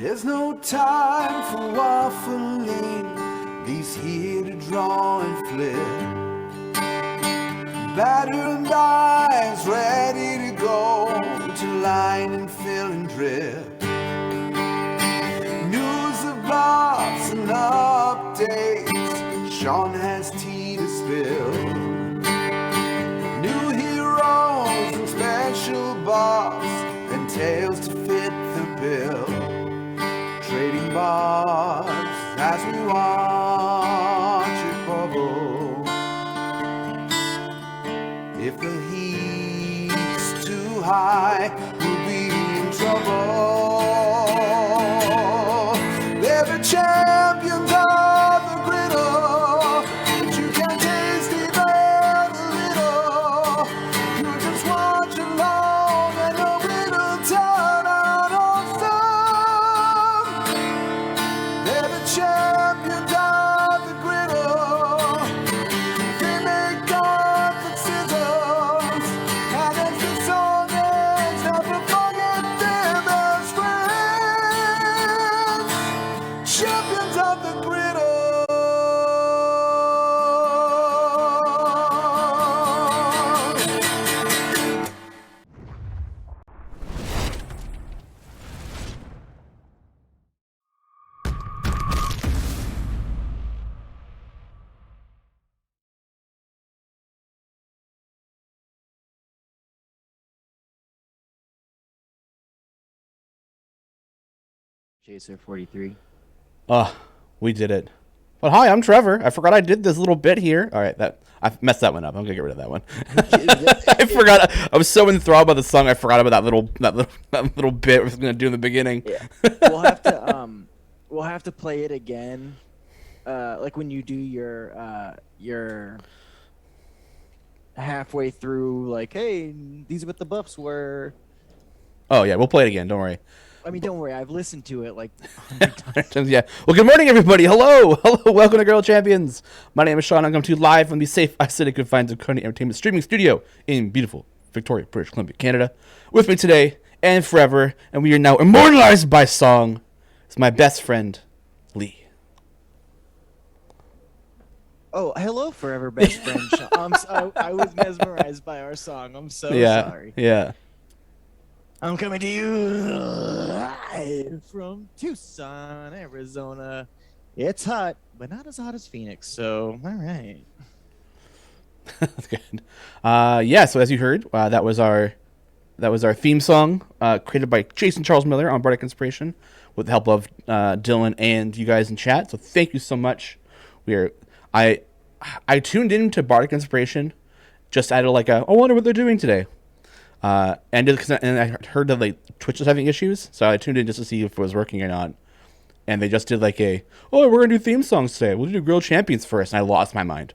There's no time for waffling. These here to draw and flip. Battered eyes ready to go to line and fill and drip. News of bobs and updates. Sean has tea to spill. New heroes and special boss and tales to fit the bill. Trading bars as we watch it bubble. If the heat's too high, we'll be in trouble. They're the champions of the griddle, but you can't taste even a little. You just watch along and the griddle turn out awesome. They're the champions of the griddle. They make gods and scissors, and as the song ends, never forget them as friends. Champions of the griddle. Chaser 43. We did it. But hi, I'm Trevor. I forgot I did this little bit here. All right, I messed that one up. I'm gonna get rid of that one. I forgot. I was so enthralled by the song, I forgot about that little bit I was gonna do in the beginning. Yeah. We'll have to play it again. Like when you do your halfway through, like, hey, these are what the buffs were. Oh yeah, we'll play it again. Don't worry. I mean, don't worry. I've listened to it like 100 times. Yeah. Well, good morning, everybody. Hello. Welcome to Girl Champions. My name is Sean. I'm coming to you live from the safe, isolated confines of Coney Entertainment streaming studio in beautiful Victoria, British Columbia, Canada. With me today and forever, and we are now immortalized by song, is my best friend, Lee. Oh, hello, forever best friend. Sean. I was mesmerized by our song. I'm so sorry. Yeah. I'm coming to you live from Tucson, Arizona. It's hot, but not as hot as Phoenix, so all right. That's good. So as you heard, that was our theme song, created by Jason Charles Miller on Bardic Inspiration, with the help of Dylan and you guys in chat. So thank you so much. I tuned into Bardic Inspiration just out of I wonder what they're doing today. And I heard that Twitch was having issues, so I tuned in just to see if it was working or not. And they just did we're gonna do theme songs today. We'll do Girl Champions first, and I lost my mind.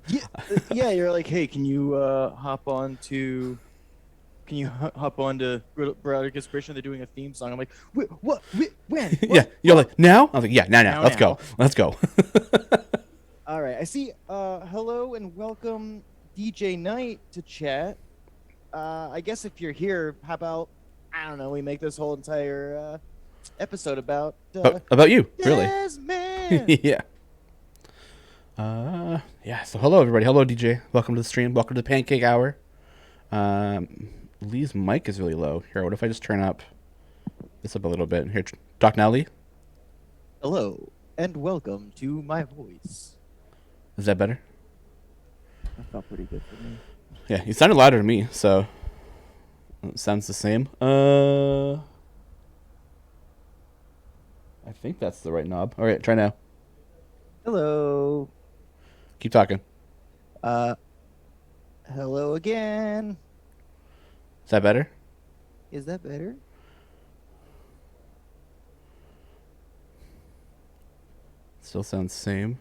Yeah, you're like, hey, can you hop on to Brother Inspiration? They're doing a theme song. I'm like, what? When? What? Yeah, you're like, now? I was like, yeah, now. Let's go. All right, I see. Hello and welcome, DJ Knight, to chat. I guess if you're here, how about, I don't know, we make this whole entire episode about you, really. Yeah. So hello, everybody. Hello, DJ. Welcome to the stream. Welcome to the Pancake Hour. Lee's mic is really low. Here, what if I just turn this up a little bit? Here, talk now, Lee. Hello, and welcome to my voice. Is that better? That felt pretty good for me. Yeah, you sounded louder to me, so it sounds the same. I think that's the right knob. All right, try now. Hello. Keep talking. Hello again. Is that better? Is that better? Still sounds the same.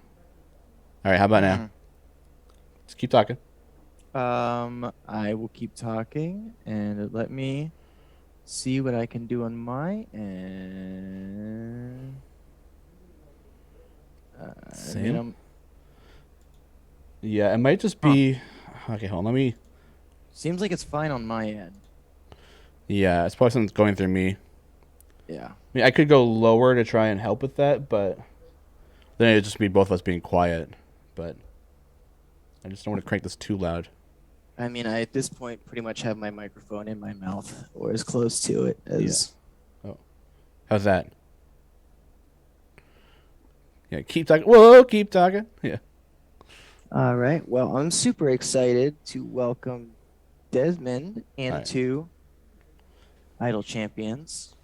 All right, how about now? Just keep talking. I will keep talking, and let me see what I can do on my end. Same. Yeah, it might just be. Okay, hold on. Let me. Seems like it's fine on my end. Yeah, it's probably something that's going through me. Yeah. I mean, I could go lower to try and help with that, but then it'd just be both of us being quiet. But I just don't want to crank this too loud. I mean, I at this point pretty much have my microphone in my mouth or as close to it as. Oh, how's that? Yeah, keep talking. Whoa, keep talking. Yeah. All right. Well, I'm super excited to welcome Desmond into Idle Champions,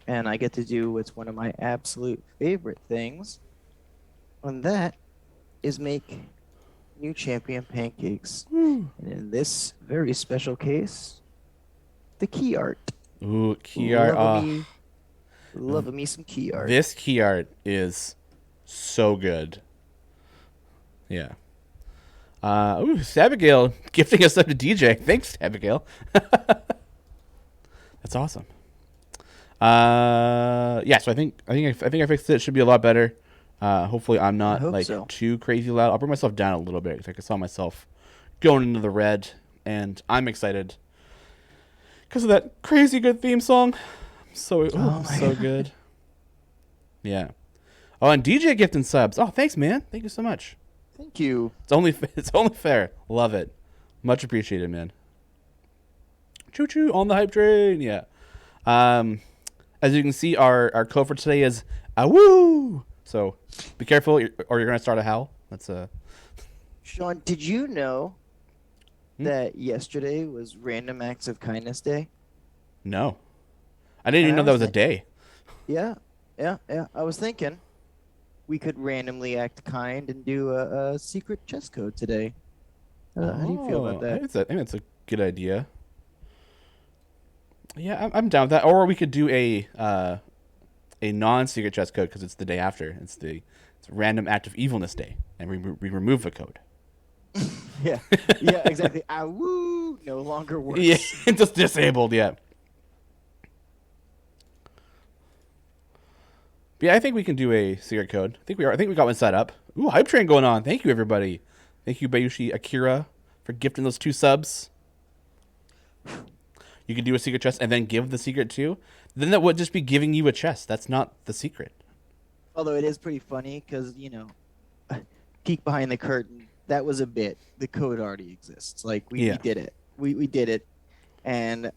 and I get to do what's one of my absolute favorite things, and that is make new champion pancakes. And in this very special case, the key art. Ooh, key art. Loving me some key art. This key art is so good. Yeah. Ooh, Abigail gifting us up to DJ. Thanks, Abigail. That's awesome. Yeah. So I think I fixed it. It should be a lot better. Hopefully I'm not like so. too crazy loud. I'll bring myself down a little bit because I saw myself going into the red, and I'm excited because of that crazy good theme song. So so good. Yeah. Oh, and DJ gifting subs. Oh, thanks, man. Thank you so much. Thank you. It's only fair. Love it. Much appreciated, man. Choo choo on the hype train. Yeah. As you can see, our code for today is awoo. So be careful, or you're gonna start a howl. That's Sean, did you know that yesterday was Random Acts of Kindness Day? No. I didn't even And know I that was was a day. Yeah. I was thinking we could randomly act kind and do a secret chess code today. How do you feel about that? I think that's a good idea. Yeah, I'm down with that. Or we could do a non-secret chess code because it's the day after. It's Random Act of Evilness Day, and we remove the code. Yeah, exactly. Ah, woo! No longer works. Yeah, it's just disabled. Yeah. But yeah, I think we can do a secret code. I think we got one set up. Ooh, hype train going on. Thank you, everybody. Thank you, Bayushi Akira, for gifting those 2 subs. You could do a secret chest and then give the secret too. Then that would just be giving you a chest. That's not the secret. Although it is pretty funny because, peek behind the curtain. That was a bit. The code already exists. Like, we did it. We did it. And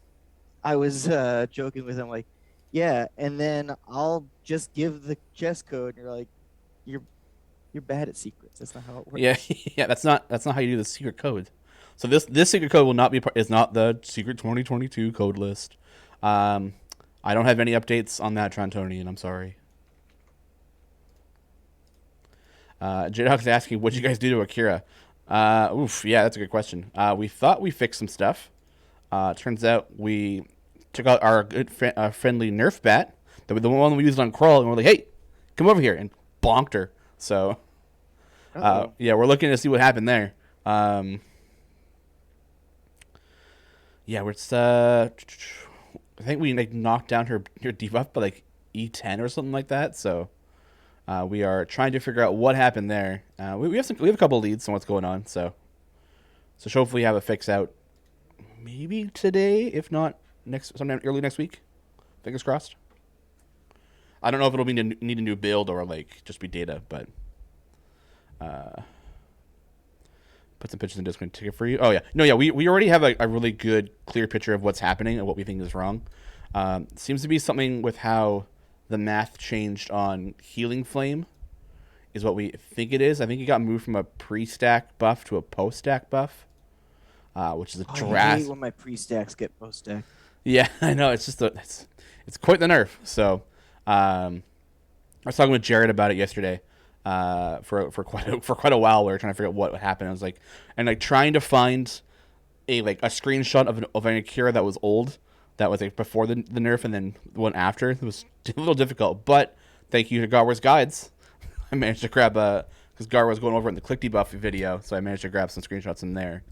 I was joking with him, like, yeah, and then I'll just give the chess code. And you're like, you're bad at secrets. That's not how it works. Yeah, yeah. That's not how you do the secret code. So this secret code will not be is not the secret 2022 code list. I don't have any updates on that, Trontonian. I'm sorry. J-Dog's asking, what'd you guys do to Akira? Yeah, that's a good question. We thought we fixed some stuff. Turns out we took out our good friendly Nerf bat, the one we used on Crawl, and we're like, hey, come over here, and bonked her. So, yeah, we're looking to see what happened there. Yeah, I think we knocked down her debuff by E10 or something like that. So we are trying to figure out what happened there. We have a couple leads on what's going on. So hopefully have a fix out maybe today, if not sometime early next week. Fingers crossed. I don't know if it'll need a new build or just be data, but put some pictures in Discord ticket for you. Oh yeah, no, yeah, we already have a really good clear picture of what's happening and what we think is wrong. Seems to be something with how the math changed on Healing Flame is what we think it is. I think it got moved from a pre-stack buff to a post-stack buff, which is a drastic. I hate when my pre-stacks get post-stack. Yeah, I know. It's just it's quite the nerf. So I was talking with Jared about it yesterday. For quite a while, we were trying to figure out what happened. I was trying to find a screenshot of an Akira that was old, that was before the nerf, and then the one after. It was a little difficult, but thank you to Garwar's Guides, I managed to grab because Gar was going over in the click debuff video, so I managed to grab some screenshots in there,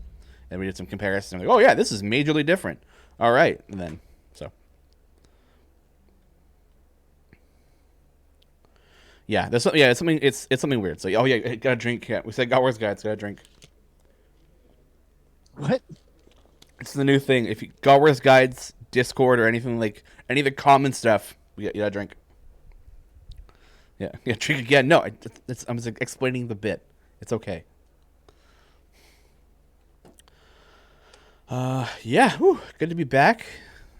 and we did some comparisons. I'm like, oh yeah, this is majorly different. All right, and then yeah, it's something. It's something weird. So, oh yeah, got a drink. Yeah, we said Garwar's Guides, got a drink. What? It's the new thing. If you Garwar's Guides, Discord, or anything any of the common stuff, You got a drink. Yeah, drink again. No, I'm just explaining the bit. It's okay. Yeah, whew, good to be back.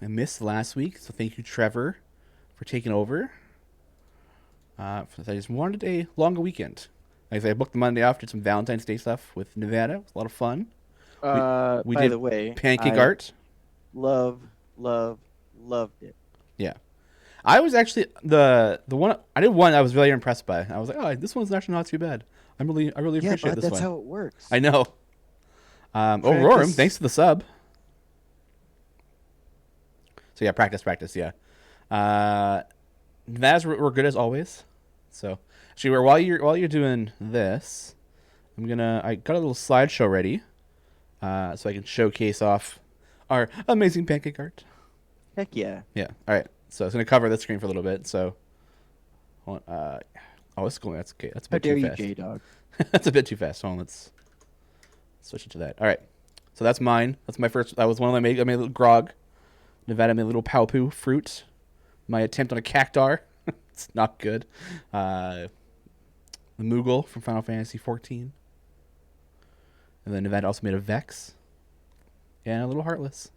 I missed last week, so thank you, Trevor, for taking over. I just wanted a longer weekend. Like I said, I booked the Monday off, did some Valentine's Day stuff with Nevada. It was a lot of fun. We By did the way, pancake I art. loved it. Yeah. I was actually the one I did one I was really impressed by. I was like, oh, this one's actually not too bad. I really Yeah, appreciate but this that's one. how it works. I know. Oh, Roram, Practice. thanks for the sub. So yeah, practice. Yeah. That's we're good as always. So actually, while you're doing this, I got a little slideshow ready, so I can showcase off our amazing pancake art. Heck yeah. Yeah. All right. So I was gonna cover the screen for a little bit. So, it's going. That's okay. That's a How bit dare too you, fast. J-Dog? That's a bit too fast. Hold on. Let's switch it to that. All right. So that's mine. That's my first. That was one of I made a little grog. Nevada made a little Paupu fruit. My attempt on a cactar. It's not good. The Moogle from Final Fantasy 14. And then Nevada also made a Vex. And a little Heartless.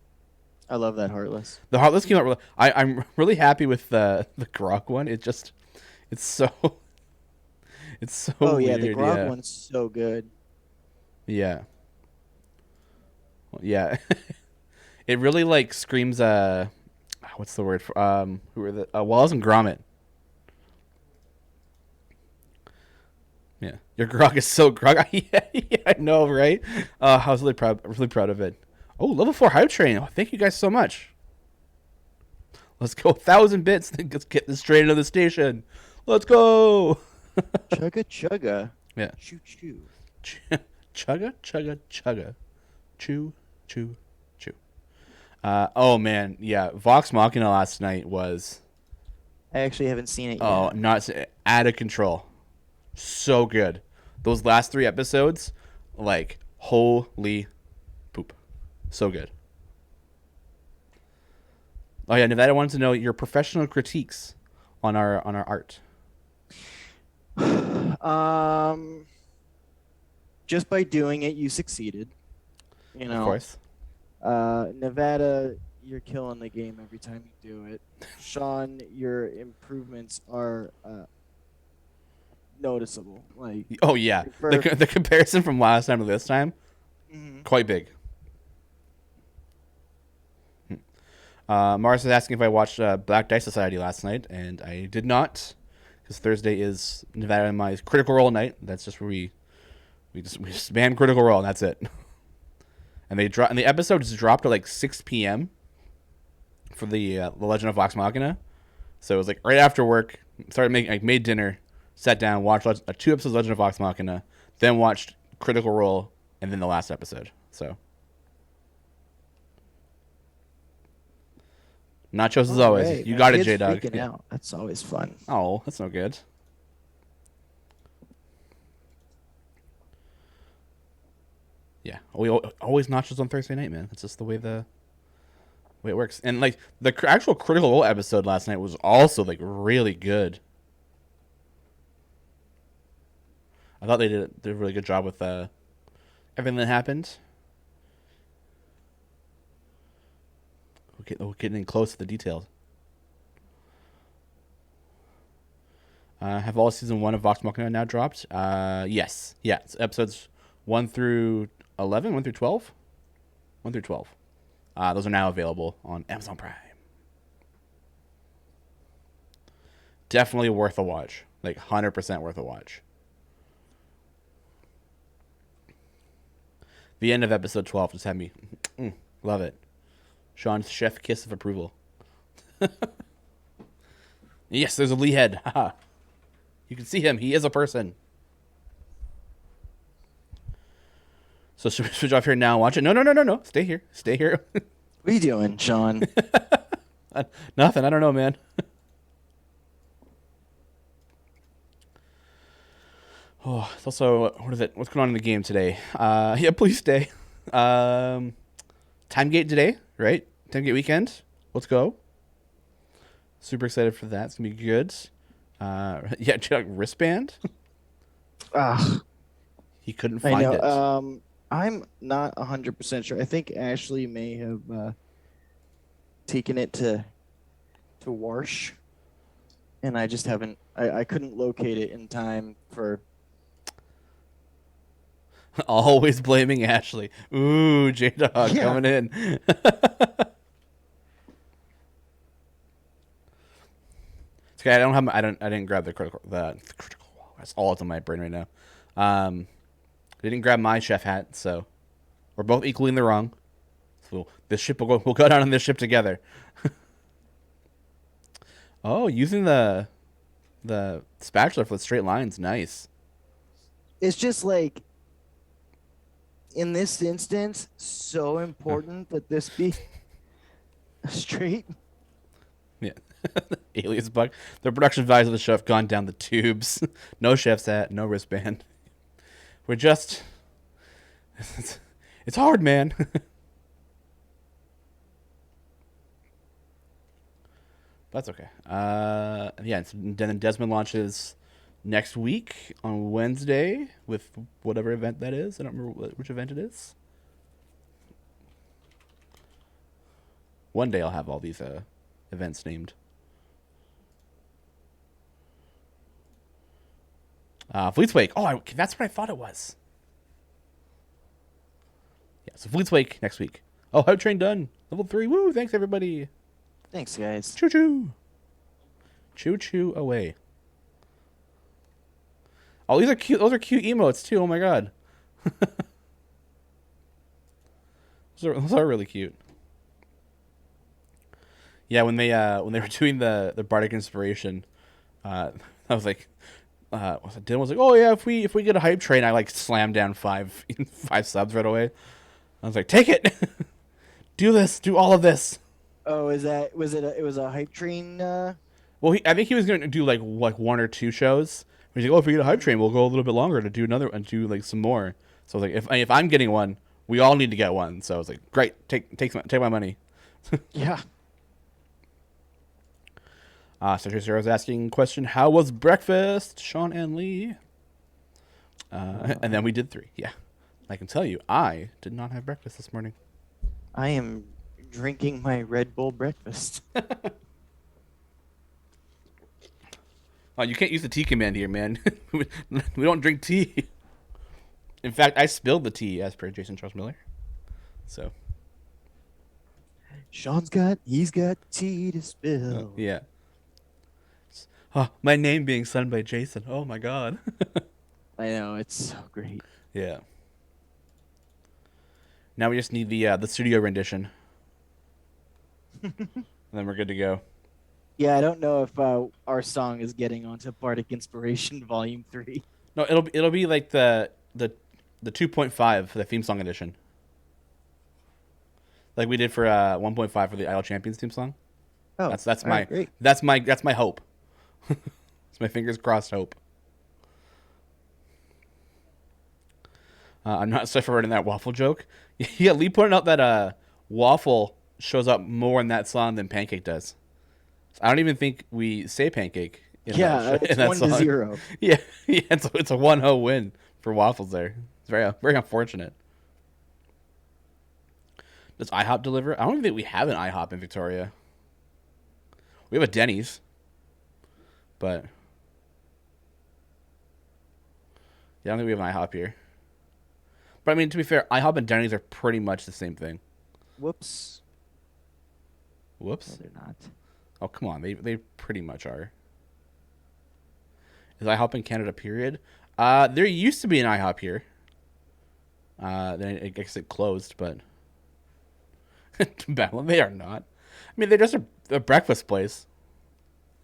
I love that Heartless. The Heartless came out really... I'm really happy with the grog one. It's so... It's so Oh yeah, weird. the grog one's so good. Yeah. Well, yeah. It really like screams what's the word for who are the Wallace and Gromit. Yeah. Your grog is so grog. Yeah, I know, right? I was really proud of it. Oh, level 4 hype train. Oh, thank you guys so much. Let's go 1,000 bits. Let's get this train to the station. Let's go. Chugga chugga. Yeah. Choo choo. Chugga chugga chugga. Choo choo choo. Oh man, yeah. Vox Machina last night was I actually haven't seen it oh yet. not out of control. So good. Those last 3 episodes, like holy poop. So good. Oh yeah, Nevada wanted to know your professional critiques on our art. Just by doing it, you succeeded. You know, Of course. Nevada, you're killing the game every time you do it. Sean, your improvements are noticeable. Like, Oh yeah, for- the comparison from last time to this time, quite big. Mars is asking if I watched Black Dice Society last night, and I did not, because Thursday is Nevada and my Critical Role night. That's just where we just spam Critical Role, and that's it. And the episode just dropped at like 6 p.m. for the Legend of Vox Machina, so it was like right after work. Made dinner, sat down, watched 2 episodes of Legend of Vox Machina, then watched Critical Role, and then the last episode. So. Nachos as always. Alright, You my got it, kid's J-Dog. freaking out. That's always fun. Oh, that's no good. Yeah, we always nachos on Thursday night, man. That's just the way it works. And like the actual Critical Role episode last night was also like really good. I thought they did a really good job with everything that happened. We're getting close to the details. Have all season 1 of Vox Machina now dropped? Yes. Yeah, it's episodes 1 through 11, 1 through 12? 1 through 12. Those are now available on Amazon Prime. Definitely worth a watch. Like 100% worth a watch. The end of episode 12 just had me. Love it. Sean's chef kiss of approval. Yes, there's a Lee head. Haha. You can see him. He is a person. So should we switch off here now and watch it? No. Stay here. Stay here. What are you doing, Sean? Nothing. I don't know, man. Oh, it's also what's going on in the game today? Yeah, please stay. Timegate today, right? Timegate weekend. Let's go. Super excited for that. It's gonna be good. Yeah, check wristband. Ah, He couldn't I find know. it. I'm not 100% sure. I think Ashley may have taken it to Warsh, and I just haven't. I couldn't locate it in time for. Always blaming Ashley. Ooh, J Dog Yeah. coming in. It's okay. I don't have. I didn't grab the critical. The critical. That's all that's in my brain right now. I didn't grab my chef hat, so we're both equally in the wrong. So this ship will go. We'll go down on this ship together. Oh, using the spatula for the straight lines. Nice. It's just like in this instance, so important that this be straight. Yeah. Alias bug. The production values of the show have gone down the tubes. No chef's hat, no wristband. We're just. It's hard, man. That's okay. Yeah. Then Desmond launches next week on Wednesday with whatever event that is. I don't remember which event it is. One day I'll have all these events named. Fleet's Wake. Oh, that's what I thought it was. Yeah, so Fleet's Wake next week. Oh, Hype Train done. Level 3. Woo, thanks everybody. Thanks, guys. Choo choo. Choo choo away. Oh, these are cute. Those are cute emotes too. Oh my god. Those are really cute. Yeah, when they were doing the Bardic Inspiration, I was like, Dylan was like, oh yeah, if we get a hype train, I like slam down five subs right away. I was like, take it, do this, do all of this. Oh, it was a hype train? Well, I think he was going to do like one or two shows. He's like, oh, if we get a hype train, we'll go a little bit longer to do another and do like some more. So I was like, if I'm getting one, we all need to get one. So I was like, great, take my money. Yeah. Secretary Sarah was asking a question, how was breakfast, Sean and Lee? And then we did 3. Yeah. I can tell you, I did not have breakfast this morning. I am drinking my Red Bull breakfast. Oh, you can't use the tea command here, man. We don't drink tea. In fact, I spilled the tea, as per Jason Charles Miller. So. He's got tea to spill. Yeah. Oh, my name being sung by Jason. Oh my god. I know, it's so great. Yeah. Now we just need the studio rendition. And then we're good to go. Yeah, I don't know if our song is getting onto Bardic Inspiration Volume 3. No, it'll be like the 2.5 for the theme song edition. Like we did for 1.5 for the Idle Champions theme song. Oh, That's all my right, great. that's my hope. It's my fingers crossed hope. I'm not sorry for writing that waffle joke. Yeah, Lee pointed out that waffle shows up more in that song than pancake does. I don't even think we say pancake. It's in that 1-0. Yeah, yeah, it's a 1-0 win for waffles there. It's very unfortunate. Does IHOP deliver? I don't even think we have an IHOP in Victoria. We have a Denny's, but yeah, I don't think we have an IHOP here. But I mean, to be fair, IHOP and Denny's are pretty much the same thing. Whoops. Whoops. No, they're not. Oh, come on. They pretty much are. Is IHOP in Canada, period? There used to be an IHOP here. Then I guess it closed, but they are not. I mean, they're just a breakfast place.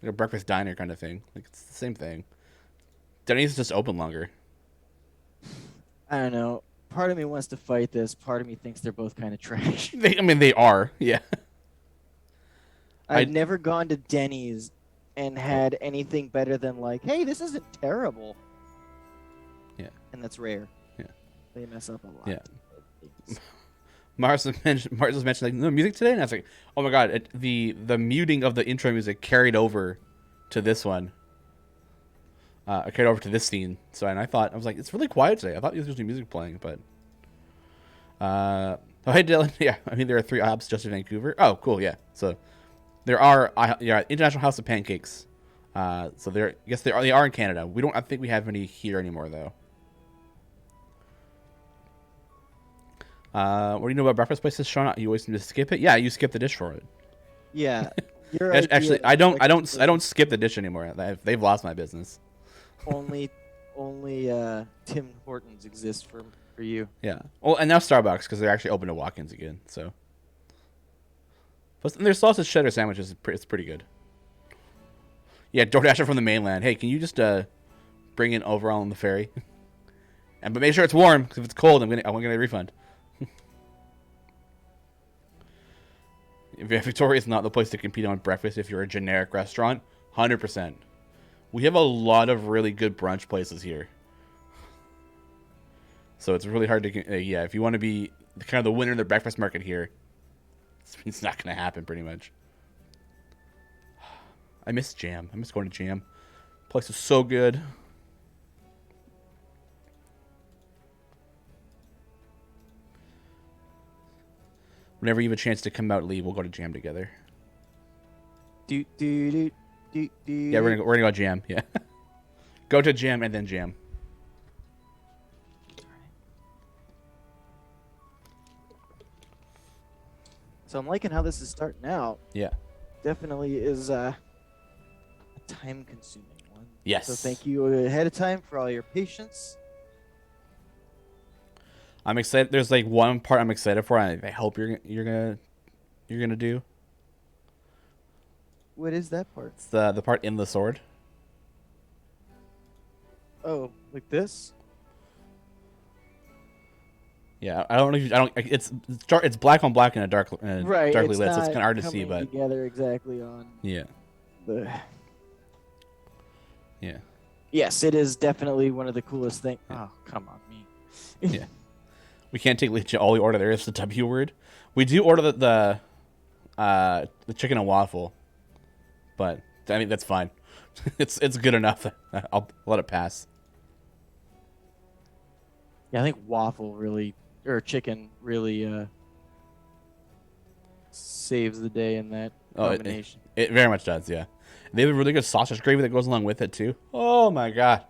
Like a breakfast diner kind of thing. Like, it's the same thing. Denny's is just open longer. I don't know. Part of me wants to fight this. Part of me thinks they're both kind of trash. They are. Yeah. I've never gone to Denny's and had anything better than like, hey, this isn't terrible. Yeah. And that's rare. Yeah. They mess up a lot. Yeah. Mars was mentioned like no music today, and I was like, oh my god, the muting of the intro music carried over to this one. Carried over to this scene. So and I was like, it's really quiet today. I thought there was usually music playing, but oh hey Dylan, yeah. I mean there are 3 IHOPs just in Vancouver. Oh cool, yeah. So there are International House of Pancakes. So I guess they are in Canada. I think we have any here anymore though. What do you know about breakfast places, Sean? You always seem to skip it. Yeah, you skip the dish for it. Yeah. Actually, I don't skip the dish anymore. They've lost my business. Only Tim Hortons exist for you. Yeah. Well, and now Starbucks because they're actually open to walk-ins again. So. Plus, their sausage cheddar sandwiches it's pretty good. Yeah, DoorDasher from the mainland. Hey, can you just bring in overall on the ferry? But make sure it's warm because if it's cold, I'm gonna get a refund. Victoria is not the place to compete on breakfast if you're a generic restaurant. 100%. We have a lot of really good brunch places here. So it's really hard to... yeah, if you want to be kind of the winner of the breakfast market here, it's not going to happen pretty much. I miss Jam. I miss going to Jam. Place is so good. Whenever you have a chance to come out, Lee, we'll go to Jam together. Do do do do do. Yeah, we're gonna go Jam. Yeah, go to Jam and then Jam. So I'm liking how this is starting out. Yeah. Definitely is a time-consuming one. Yes. So thank you ahead of time for all your patience. I'm excited. There's like one part I'm excited for. I hope you're gonna do. What is that part? It's the part in the sword. Oh, like this? Yeah, I don't know. It's dark. It's black on black in a darkly Right. lit, so it's kind of hard to see. coming But together exactly on yeah, the. yeah, Yes, it is definitely one of the coolest things. Oh, come on, me. yeah. We can't take all we order there is the W word. We do order the chicken and waffle, but I mean that's fine. it's good enough. I'll let it pass. Yeah, I think waffle really or chicken really saves the day in that combination. It very much does. Yeah, they have a really good sausage gravy that goes along with it too. Oh my god,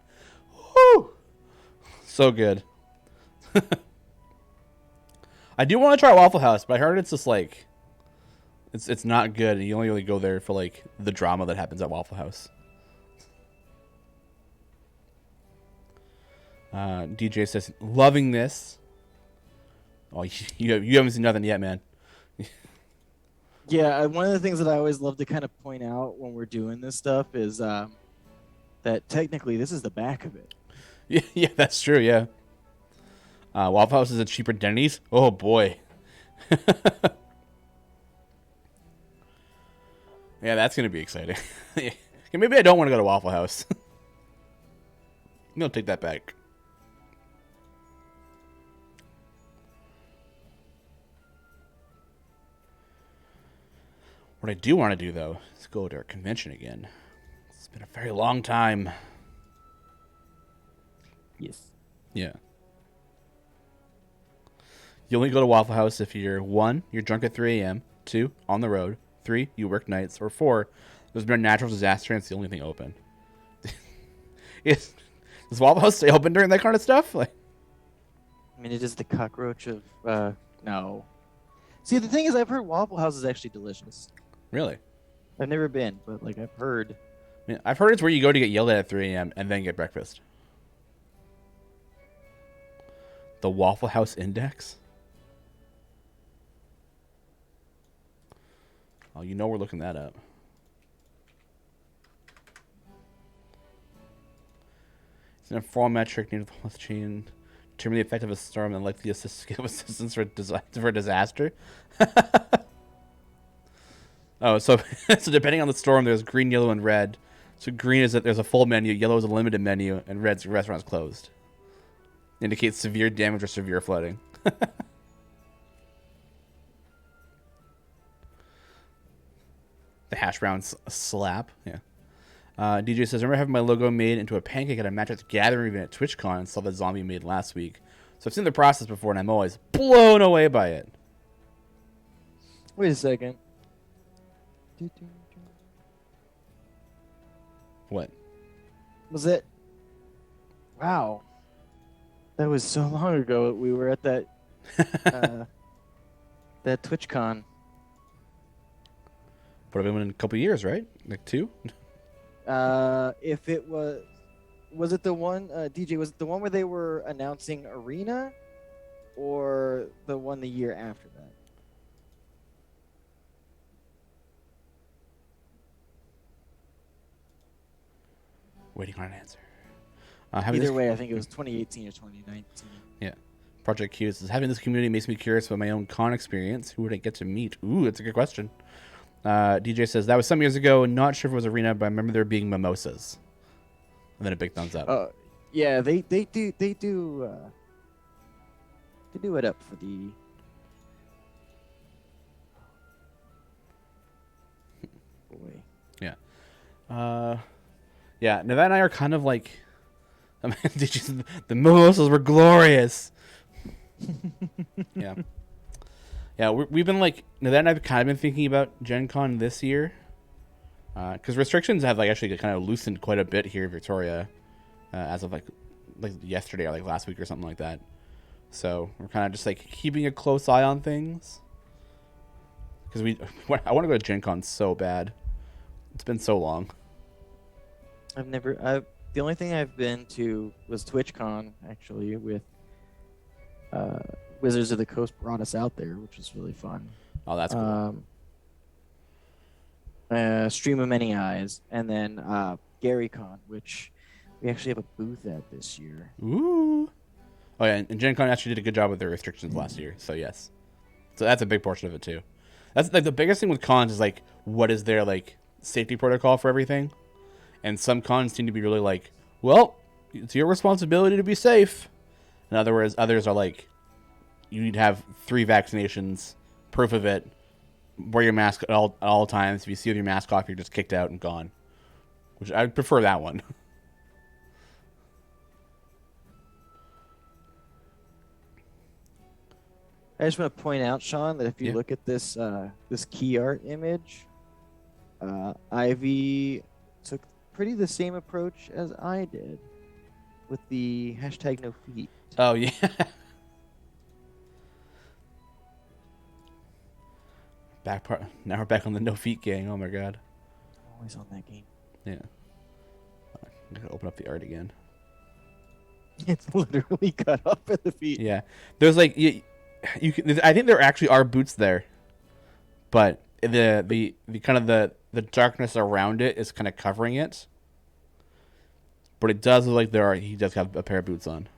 woo, so good. I do want to try Waffle House, but I heard it's just like it's not good, and you only really go there for like the drama that happens at Waffle House. DJ says loving this. Oh, you haven't seen nothing yet, man. Yeah, one of the things that I always love to kind of point out when we're doing this stuff is that technically this is the back of it. Yeah, that's true. Yeah. Waffle House is a cheaper Denny's. Oh boy. Yeah, that's gonna be exciting. Maybe I don't want to go to Waffle House. I'll take that back. What I do want to do though is go to our convention again. It's been a very long time. Yes. Yeah. You only go to Waffle House if you're 1, you're drunk at 3 a.m., 2, on the road, 3, you work nights, or 4, there's been a natural disaster and it's the only thing open. Does Waffle House stay open during that kind of stuff? Like, I mean, it is the cockroach of no. See, the thing is, I've heard Waffle House is actually delicious. really? I've never been, but like I've heard. I mean, I've heard it's where you go to get yelled at 3 a.m. and then get breakfast. The Waffle House Index? Oh, you know we're looking that up. It's an informal metric near the chain. Determine the effect of a storm and likely give assistance for disaster. Oh, so so depending on the storm, there's green, yellow, and red. So green is that there's a full menu, yellow is a limited menu, and red's the restaurant's closed. Indicates severe damage or severe flooding. The hash brown slap. Yeah. DJ says, I remember having my logo made into a pancake at a Magic Gathering event at TwitchCon and saw the zombie made last week. So I've seen the process before, and I'm always blown away by it. Wait a second. What? Was it? Wow. That was so long ago. We were at that that TwitchCon. Would have been in a couple of years, right? Like 2? If it was it the one DJ? Was it the one where they were announcing Arena, or the one the year after that? Waiting on an answer. Either way, I think it was 2018 or 2019. Yeah. Project Q says, having this community makes me curious about my own con experience. Who would I get to meet? Ooh, that's a good question. DJ says, that was some years ago. Not sure if it was Arena, but I remember there being mimosas. And then a big thumbs up. Yeah, they do it up for the. Boy. Yeah. Yeah, Nevada and I are kind of like, the mimosas were glorious. Yeah. Yeah, we've been like, Nevada and I've kind of been thinking about Gen Con this year. Because restrictions have like actually kind of loosened quite a bit here in Victoria. As of like yesterday or like last week or something like that. So we're kind of just like keeping a close eye on things. Because I want to go to Gen Con so bad. It's been so long. The only thing I've been to was TwitchCon, actually, with Wizards of the Coast brought us out there, which was really fun. Oh, that's cool. Stream of Many Eyes, and then GaryCon, which we actually have a booth at this year. Ooh. Oh, yeah, and Gen Con actually did a good job with their restrictions last year, so yes. So that's a big portion of it, too. That's like the biggest thing with cons is like, what is their like safety protocol for everything? And some cons seem to be really like, well, it's your responsibility to be safe. In other words, others are like, you need to have 3 vaccinations, proof of it, wear your mask at all times. If you see with your mask off, you're just kicked out and gone. Which I prefer that one. I just want to point out, Sean, that if you look at this this key art image, Ivy took pretty the same approach as I did with the hashtag no feet. Oh, yeah. Now we're back on the no feet gang. Oh, my God. Always on that game. Yeah. I'm going to open up the art again. It's literally cut off at the feet. Yeah. There's like... I think there actually are boots there, but the kind of the darkness around it is kind of covering it. But it does look like he does have a pair of boots on.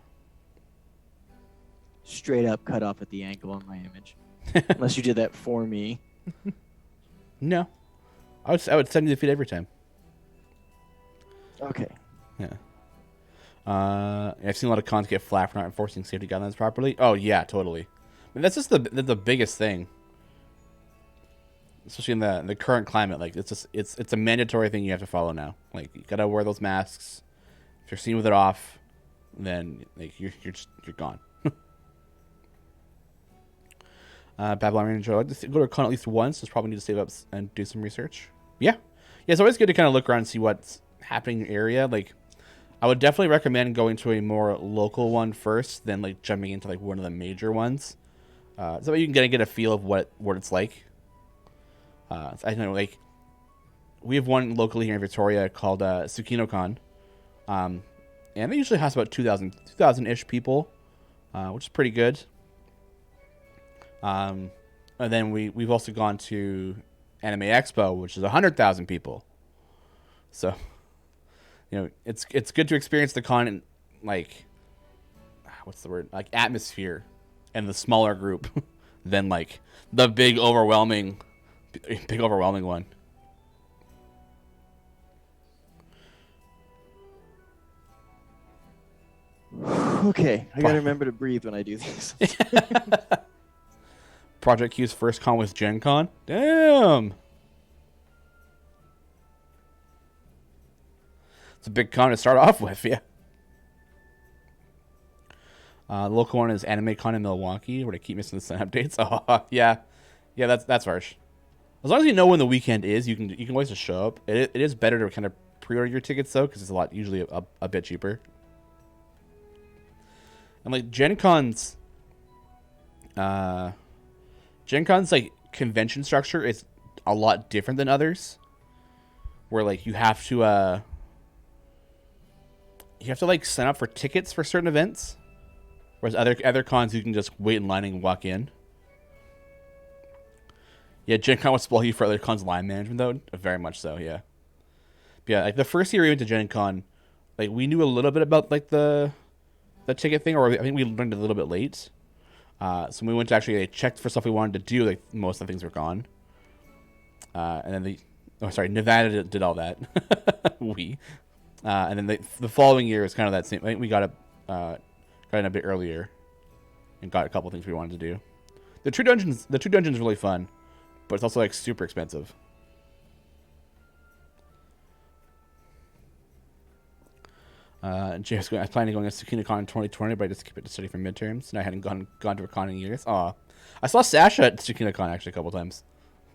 Straight up cut off at the ankle on my image, unless you did that for me. No, I would send you the feet every time. Okay. Yeah. I've seen a lot of cons get flat for not enforcing safety guidelines properly. Oh yeah, totally. I mean, that's just the biggest thing, especially in the current climate. Like it's a mandatory thing you have to follow now. Like you gotta wear those masks. If you're seen with it off, then like you're gone. Babylon Ranger, I'd like to go to a con at least once. Just probably need to save up and do some research. Yeah, it's always good to kind of look around and see what's happening in your area. Like, I would definitely recommend going to a more local one first, then like jumping into like one of the major ones. So that you can get a feel of what it's like. I know, like, we have one locally here in Victoria called SukinoCon. And they usually house about 2,000-ish people, which is pretty good. And then we've also gone to Anime Expo, which is 100,000 people. So, it's good to experience the con in, like, what's the word? Like, atmosphere and the smaller group than, like, the big overwhelming one. Okay, I gotta remember to breathe when I do these. Project Q's first con was Gen Con. Damn. It's a big con to start off with, yeah. The local one is Anime Con in Milwaukee, where they keep missing the Sun updates. Oh, yeah. Yeah, that's harsh. As long as you know when the weekend is, you can always just show up. It is better to kind of pre-order your tickets, though, because it's usually a bit cheaper. And, like, Gen Con's, like, convention structure is a lot different than others. Where, like, you have to, like, sign up for tickets for certain events. Whereas other cons, you can just wait in line and walk in. Yeah, Gen Con will spoil you for other cons' line management, though. Very much so, yeah. But yeah, like, the first year we went to Gen Con, like, we knew a little bit about, like, the ticket thing, or I think we learned a little bit late. So when we went to actually check for stuff we wanted to do, like, most of the things were gone. And then Nevada did all that. And then the following year is kind of that same. I think we got in a bit earlier, and got a couple things we wanted to do. The two dungeons are really fun, but it's also like super expensive. James, I was planning on going to SukinaCon in 2020, but I just kept it to study for midterms, and I hadn't gone to a con in years. Aw, I saw Sasha at SukinaCon actually a couple times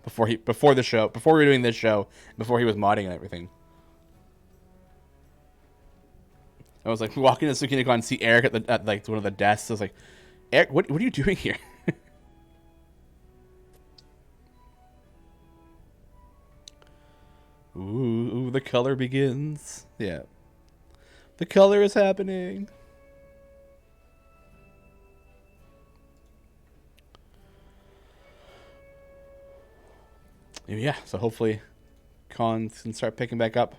before we were doing this show, before he was modding and everything. I was like walking to SukinaCon and see Eric at like one of the desks. I was like, Eric, what are you doing here? Ooh, the color begins. Yeah. The color is happening. Yeah, so hopefully cons can start picking back up.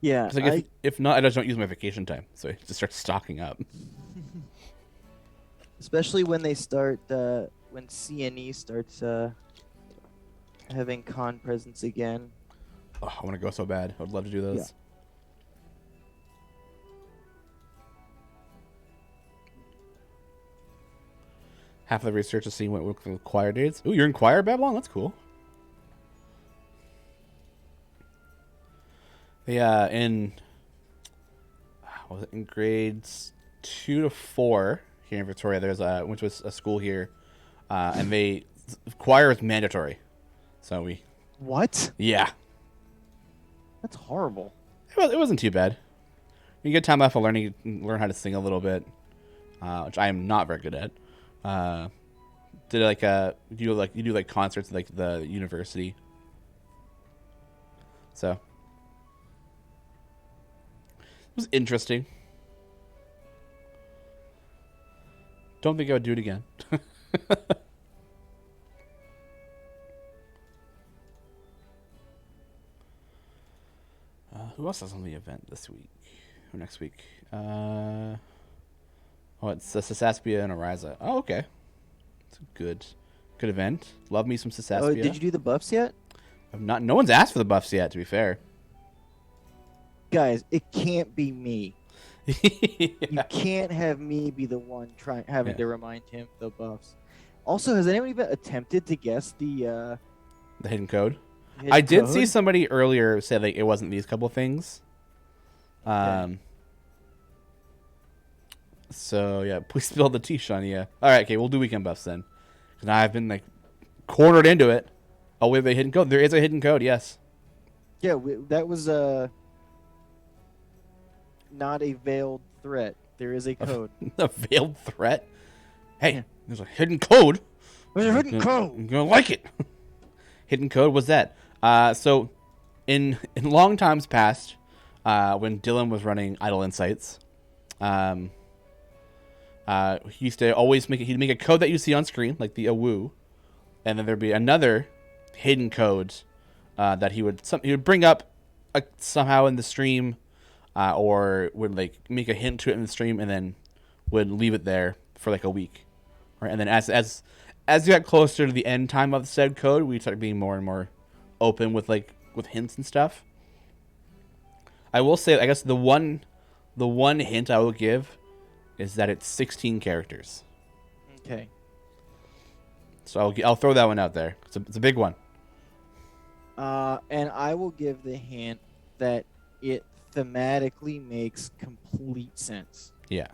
Yeah. Like if not, I just don't use my vacation time, so I just start stocking up. Especially when they start, when CNE starts having con presence again. Oh, I want to go so bad. I would love to do those. Yeah. Half of the research is seeing what works with choir dates. Ooh, you're in choir, Babylon? That's cool. Yeah, in grades 2 to 4 here in Victoria, there's went to a school here, and choir is mandatory. So What? Yeah. That's horrible. It wasn't too bad. You get time off of learn how to sing a little bit, which I am not very good at. Did you do concerts at like the university. So it was interesting. Don't think I would do it again. Who else is on the event this week or next week? Oh, it's Sasaspia and Ariza. Oh, okay. It's a good event. Love me some Sasaspia. Oh, did you do the buffs yet? No one's asked for the buffs yet, to be fair. Guys, it can't be me. Yeah. You can't have me be the one having to remind him the buffs. Also, has anyone even attempted to guess the hidden code? hidden I did code? see somebody earlier say like it wasn't these couple things. Okay. So yeah, please spill the tea, Sean. Yeah. All right, okay, we'll do weekend buffs then. Because I've been like cornered into it. Oh, we have a hidden code. There is a hidden code. Yes. Yeah, that was not a veiled threat. There is a code. A veiled threat. Hey, Yeah. there's a hidden code. There's a hidden code. I'm gonna like it. Hidden code was that. So, in long times past, when Dylan was running Idle Insights, he used to always he'd make a code that you see on screen, like the AWOO, and then there'd be another hidden code that he would bring up somehow in the stream, or would like make a hint to it in the stream, and then would leave it there for like a week, right? And then as you got closer to the end time of the said code, we started being more and more open with hints and stuff. I will say, I guess the one hint I will give is that it's 16 characters. Okay. So I'll throw that one out there. It's a big one. And I will give the hint that it thematically makes complete sense. Yeah.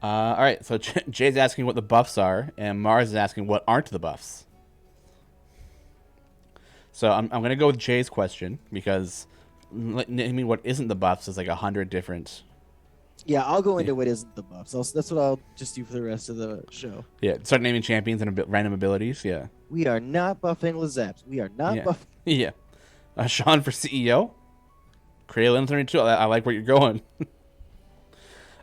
All right, so Jay's asking what the buffs are, and Mars is asking what aren't the buffs. So I'm going to go with Jay's question because naming what isn't the buffs is like 100 different. Yeah, I'll go into what isn't the buffs. That's what I'll just do for the rest of the show. Yeah, start naming champions and random abilities. Yeah. We are not buffing Lazaps. We are not buffing. Yeah. Sean for CEO. Craylin 32. I like where you're going.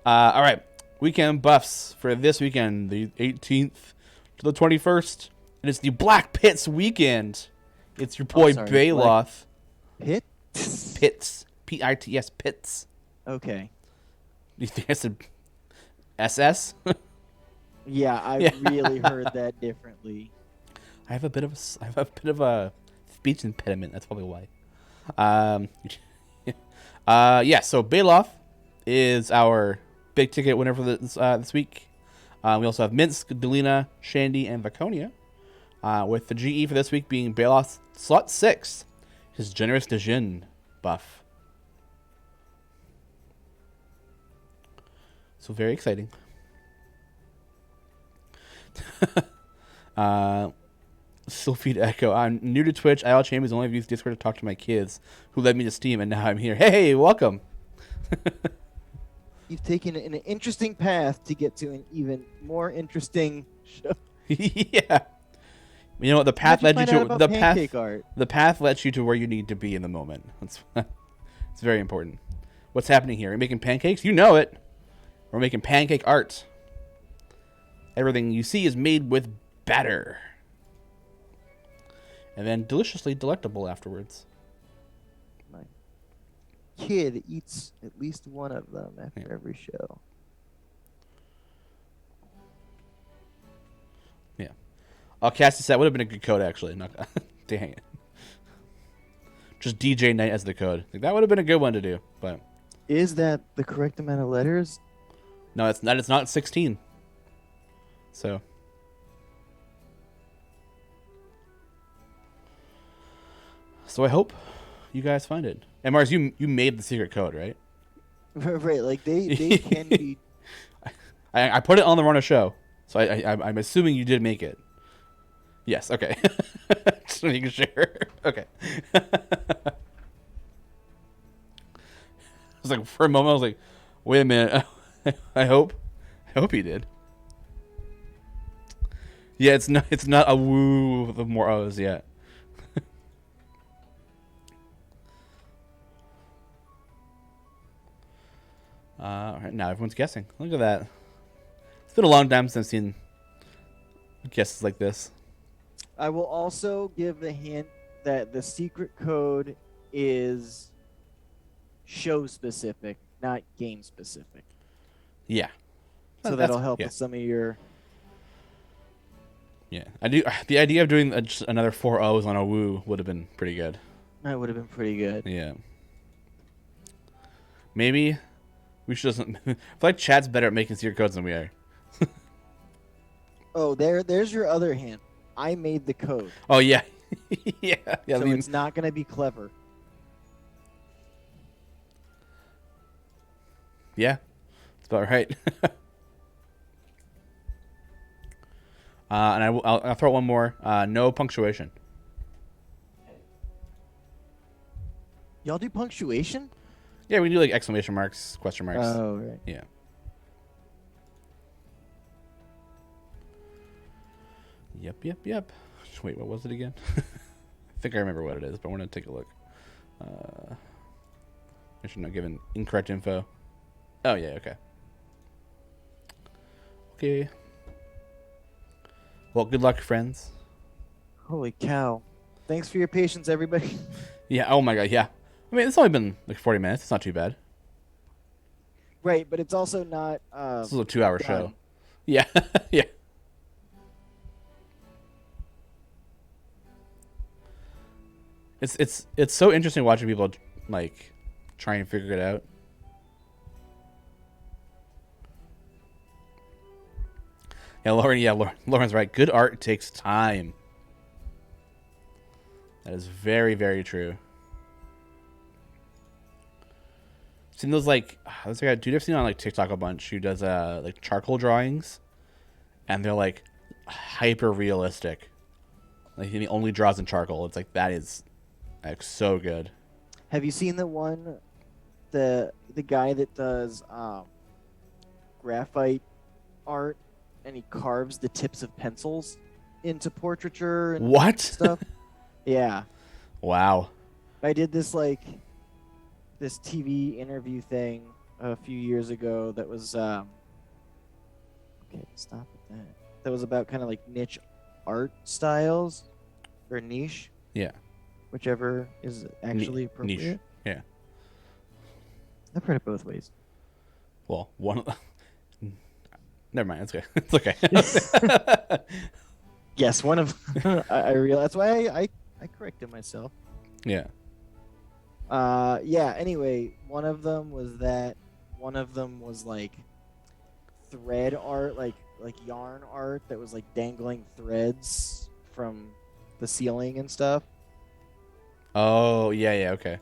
All right. Weekend buffs for this weekend, the 18th to the 21st. It is the Black Pits weekend. It's your boy Baloth. Pits? Pits. P-I-T-S. Pits. Okay. Do you think I said SS? Yeah, I really heard that differently. I have a bit of a speech impediment. That's probably why. Yeah. So Baloth is our big ticket winner for this week. We also have Minsk, Delina, Shandy, and Vaconia. With the GE for this week being Baloth slot 6, his Generous Dejin buff. So very exciting. Sylphid Echo. I'm new to Twitch. IL Chambers only used Discord to talk to my kids, who led me to Steam, and now I'm here. Hey, welcome. You've taken an interesting path to get to an even more interesting show. Yeah. You know what? The path led you to the path led you to where you need to be in the moment. It's very important. What's happening here? We're making pancakes. You know it. We're making pancake art. Everything you see is made with batter, and then deliciously delectable afterwards. My kid eats at least one of them after every show. Yeah. I'll cast this. That would have been a good code, actually. Not dang it. Just DJ Knight as the code. Like, that would have been a good one to do. But is that the correct amount of letters? No, it's not. It's not 16. So. So I hope you guys find it. And Mars, you made the secret code, right? Right, like they can be. I put it on the Rona show, so I'm assuming you did make it. Yes. Okay. Just making sure. Okay. I was like, for a moment, I was like, wait a minute. I hope he did. Yeah, it's not a woo with more O's yet. All right, now everyone's guessing. Look at that. It's been a long time since I've seen guesses like this. I will also give the hint that the secret code is show specific, not game specific. Yeah. So that'll help with some of your. Yeah, I do. The idea of doing just another 4 O's on a woo would have been pretty good. That would have been pretty good. Yeah. Maybe we should just. I feel like Chad's better at making secret codes than we are. Oh, there's your other hint. I made the code. Oh yeah, yeah. So it's not gonna be clever. Yeah, that's about right. And I'll throw one more. No punctuation. Y'all do punctuation? Yeah, we do like exclamation marks, question marks. Oh, right. Yeah. Yep. Wait, what was it again? I think I remember what it is, but we're going to take a look. I should not give incorrect info. Oh, yeah, okay. Okay. Well, good luck, friends. Holy cow. Thanks for your patience, everybody. Yeah, oh my god, yeah. I mean, it's only been like 40 minutes. It's not too bad. Right, but it's also not... this is a 2-hour show. Yeah, yeah. It's so interesting watching people like try and figure it out. Yeah, Lauren's right. Good art takes time. That is very, very true. seen those like there's like a dude I've seen on like TikTok a bunch who does like charcoal drawings, and they're like hyper realistic. Like he only draws in charcoal. It's like that is like so good. Have you seen the one, the guy that does graphite art, and he carves the tips of pencils into portraiture and What? stuff? Yeah. Wow. I did this this TV interview thing a few years ago that was okay, stop with that. That was about kind of like niche art styles or niche, Yeah. whichever is actually appropriate. Niche. Yeah. I've heard it both ways. Well, one. Never mind. It's okay. It's okay. Yes, one of I realize that's why I corrected myself. Yeah. Yeah, anyway, one of them was that. One of them was like thread art, like yarn art that was like dangling threads from the ceiling and stuff. Oh yeah, yeah. Okay.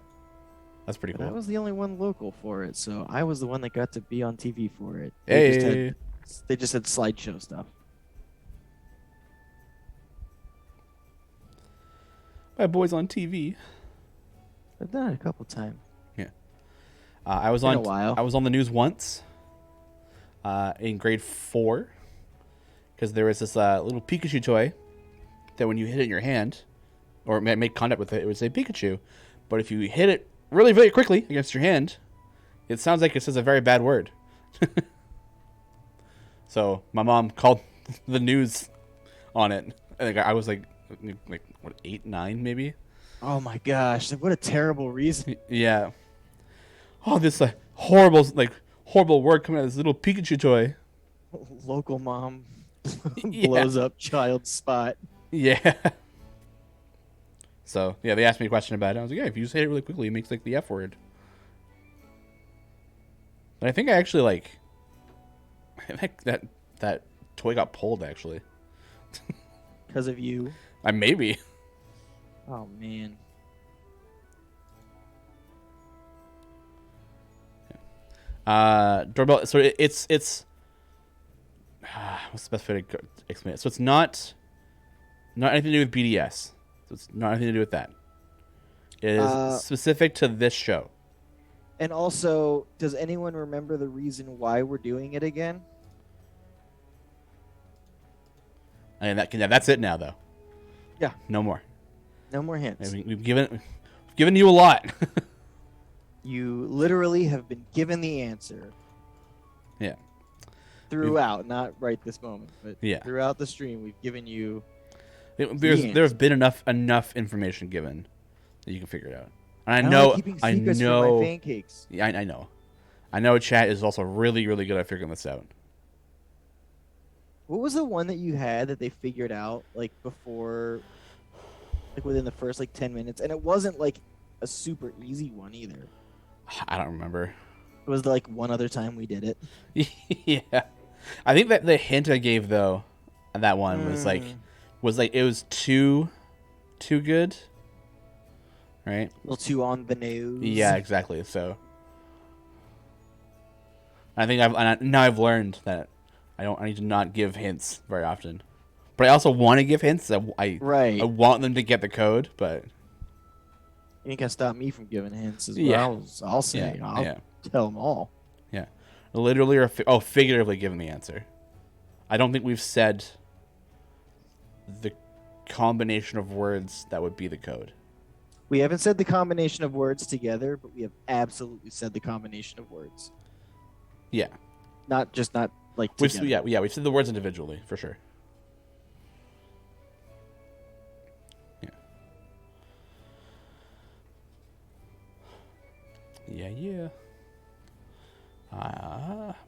That's pretty But cool. I was the only one local for it, so I was the one that got to be on TV for it. Hey. They just had slideshow stuff. My boy's on TV. I've done it a couple times. Yeah. I was Been on. a while. I was on the news once. In grade 4, because there was this little Pikachu toy that when you hit it in your hand, or make contact with it, it would say Pikachu. But if you hit it really, really quickly against your hand, it sounds like it says a very bad word. So my mom called the news on it. I was like what, 8, 9 maybe. Oh my gosh! What a terrible reason. Yeah. Oh, this horrible word coming out of this little Pikachu toy. Local mom Yeah. blows up child's spot. Yeah. So yeah, they asked me a question about it. I was like, yeah, if you just hit it really quickly, it makes like the F word. And I think I actually I think that toy got pulled actually. Because of you. Maybe. Oh man. Doorbell. So it's what's the best way to explain it? So it's not anything to do with BDS. So it's not anything to do with that. It is specific to this show. And also, does anyone remember the reason why we're doing it again? And that's it now though. Yeah. No more. No more hints. I mean, we've given you a lot. You literally have been given the answer. Yeah. Throughout, not right this moment, but Yeah. throughout the stream, we've given you. There's been enough information given that you can figure it out. And I don't know, like keeping secrets from my pancakes. Yeah, I know. I know. Chat is also really, really good at figuring this out. What was the one that you had that they figured out before, within the first 10 minutes? And it wasn't a super easy one either. I don't remember. It was one other time we did it. Yeah, I think that the hint I gave though, on that one was it was too good, right? A little too on the nose. Yeah, exactly. So I think I've learned that I need to not give hints very often, but I also want to give hints. I want them to get the code, but you ain't gonna stop me from giving hints as well. Yeah. I'll say. Yeah, I'll yeah. tell them all. yeah, literally or figuratively giving the answer. I don't think we've said the combination of words that would be the code. We haven't said the combination of words together, but we have absolutely said the combination of words. Yeah, Not together. we've said the words individually for sure. Yeah.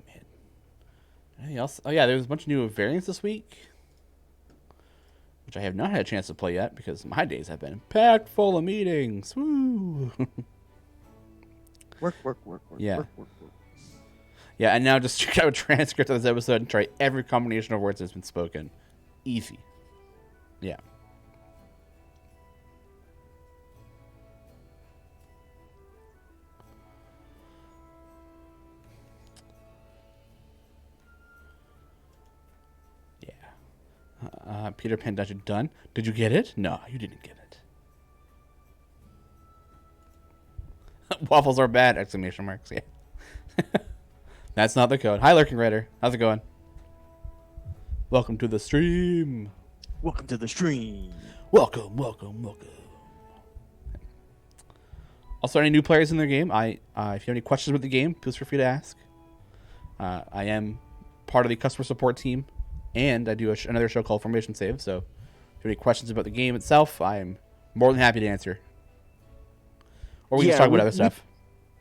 Man. Anything else? Oh yeah, there's a bunch of new variants this week, which I have not had a chance to play yet because my days have been packed full of meetings. Woo! Work. Yeah. Yeah, and now just check out a transcript of this episode and try every combination of words that's been spoken. Easy. Yeah. Peter Pan dungeon done. Did you get it? No, you didn't get it. Waffles are bad! Exclamation marks. Yeah. That's not the code. Hi, Lurking Rider. How's it going? Welcome to the stream. Welcome to the stream. Welcome. Also, any new players in their game? If you have any questions about the game, please feel free to ask. I am part of the customer support team, and I do another show called Formation Save. So, if you have any questions about the game itself, I am more than happy to answer. Or we can just talk about other stuff.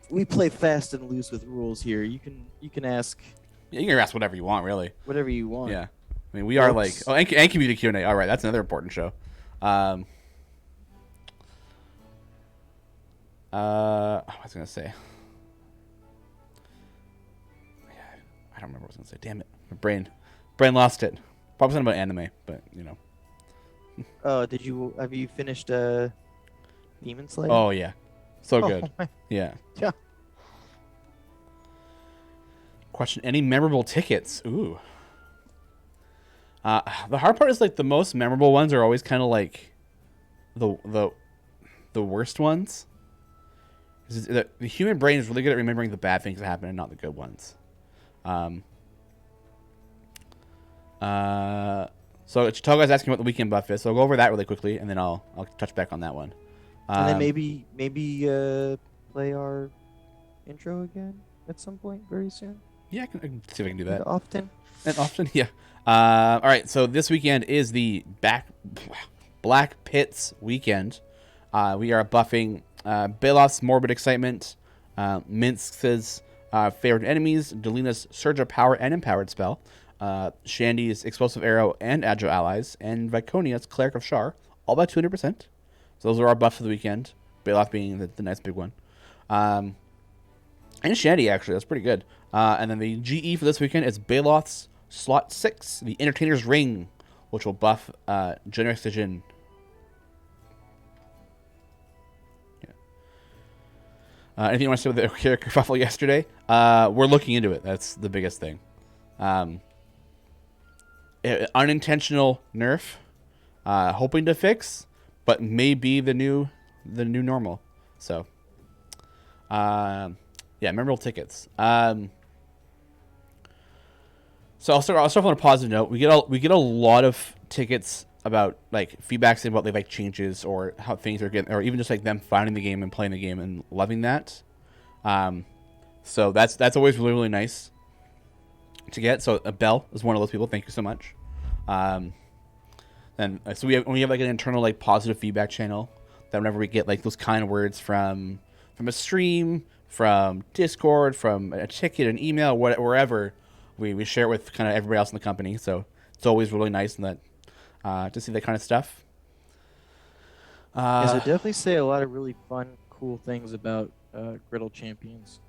We play fast and loose with rules here. You can ask. Yeah, you can ask whatever you want, really. Whatever you want. Yeah, I mean we are like and community Q&A. All right, that's another important show. I was gonna say. I don't remember what I was gonna say. Damn it, my brain lost it. Probably something about anime, but you know. Have you finished Demon Slayer? Oh yeah, so good. Yeah. Yeah. Question: any memorable tickets? Ooh. The hard part is like the most memorable ones are always kind of like the worst ones. The human brain is really good at remembering the bad things that happen and not the good ones. So Chitoga's asking about the weekend buffet, so I'll go over that really quickly, and then I'll touch back on that one. And then maybe play our intro again at some point very soon. Yeah, I can see if I can do that. Often. And often, yeah. All right, so this weekend is the Black Pits weekend. We are buffing Beloth's Morbid Excitement, Minsk's Favored Enemies, Delina's Surge of Power and Empowered Spell, Shandy's Explosive Arrow and Agile Allies, and Viconia's Cleric of Shar, all by 200%. So those are our buffs for the weekend, Beloth being the nice big one. And Shandy, actually, that's pretty good. And then the GE for this weekend is Beloth's Slot 6, the Entertainer's Ring, which will buff Generous Decision. Anything you want to say about the character kerfuffle yesterday? We're looking into it. That's the biggest thing. Unintentional nerf, hoping to fix, but may be the new normal. So, yeah, memorable tickets. So I'll start off on a positive note. We get a lot of tickets about like feedback saying about they like changes or how things are getting, or even just like them finding the game and playing the game and loving that. So that's always really, really nice to get. So Belle is one of those people. Thank you so much. And so we have like an internal like positive feedback channel that whenever we get like those kind of words from a stream, from Discord, from a ticket, an email, wherever, we share it with kind of everybody else in the company. So it's always really nice and that. To see that kind of stuff. Yes, I definitely say a lot of really fun, cool things about Griddle Champions.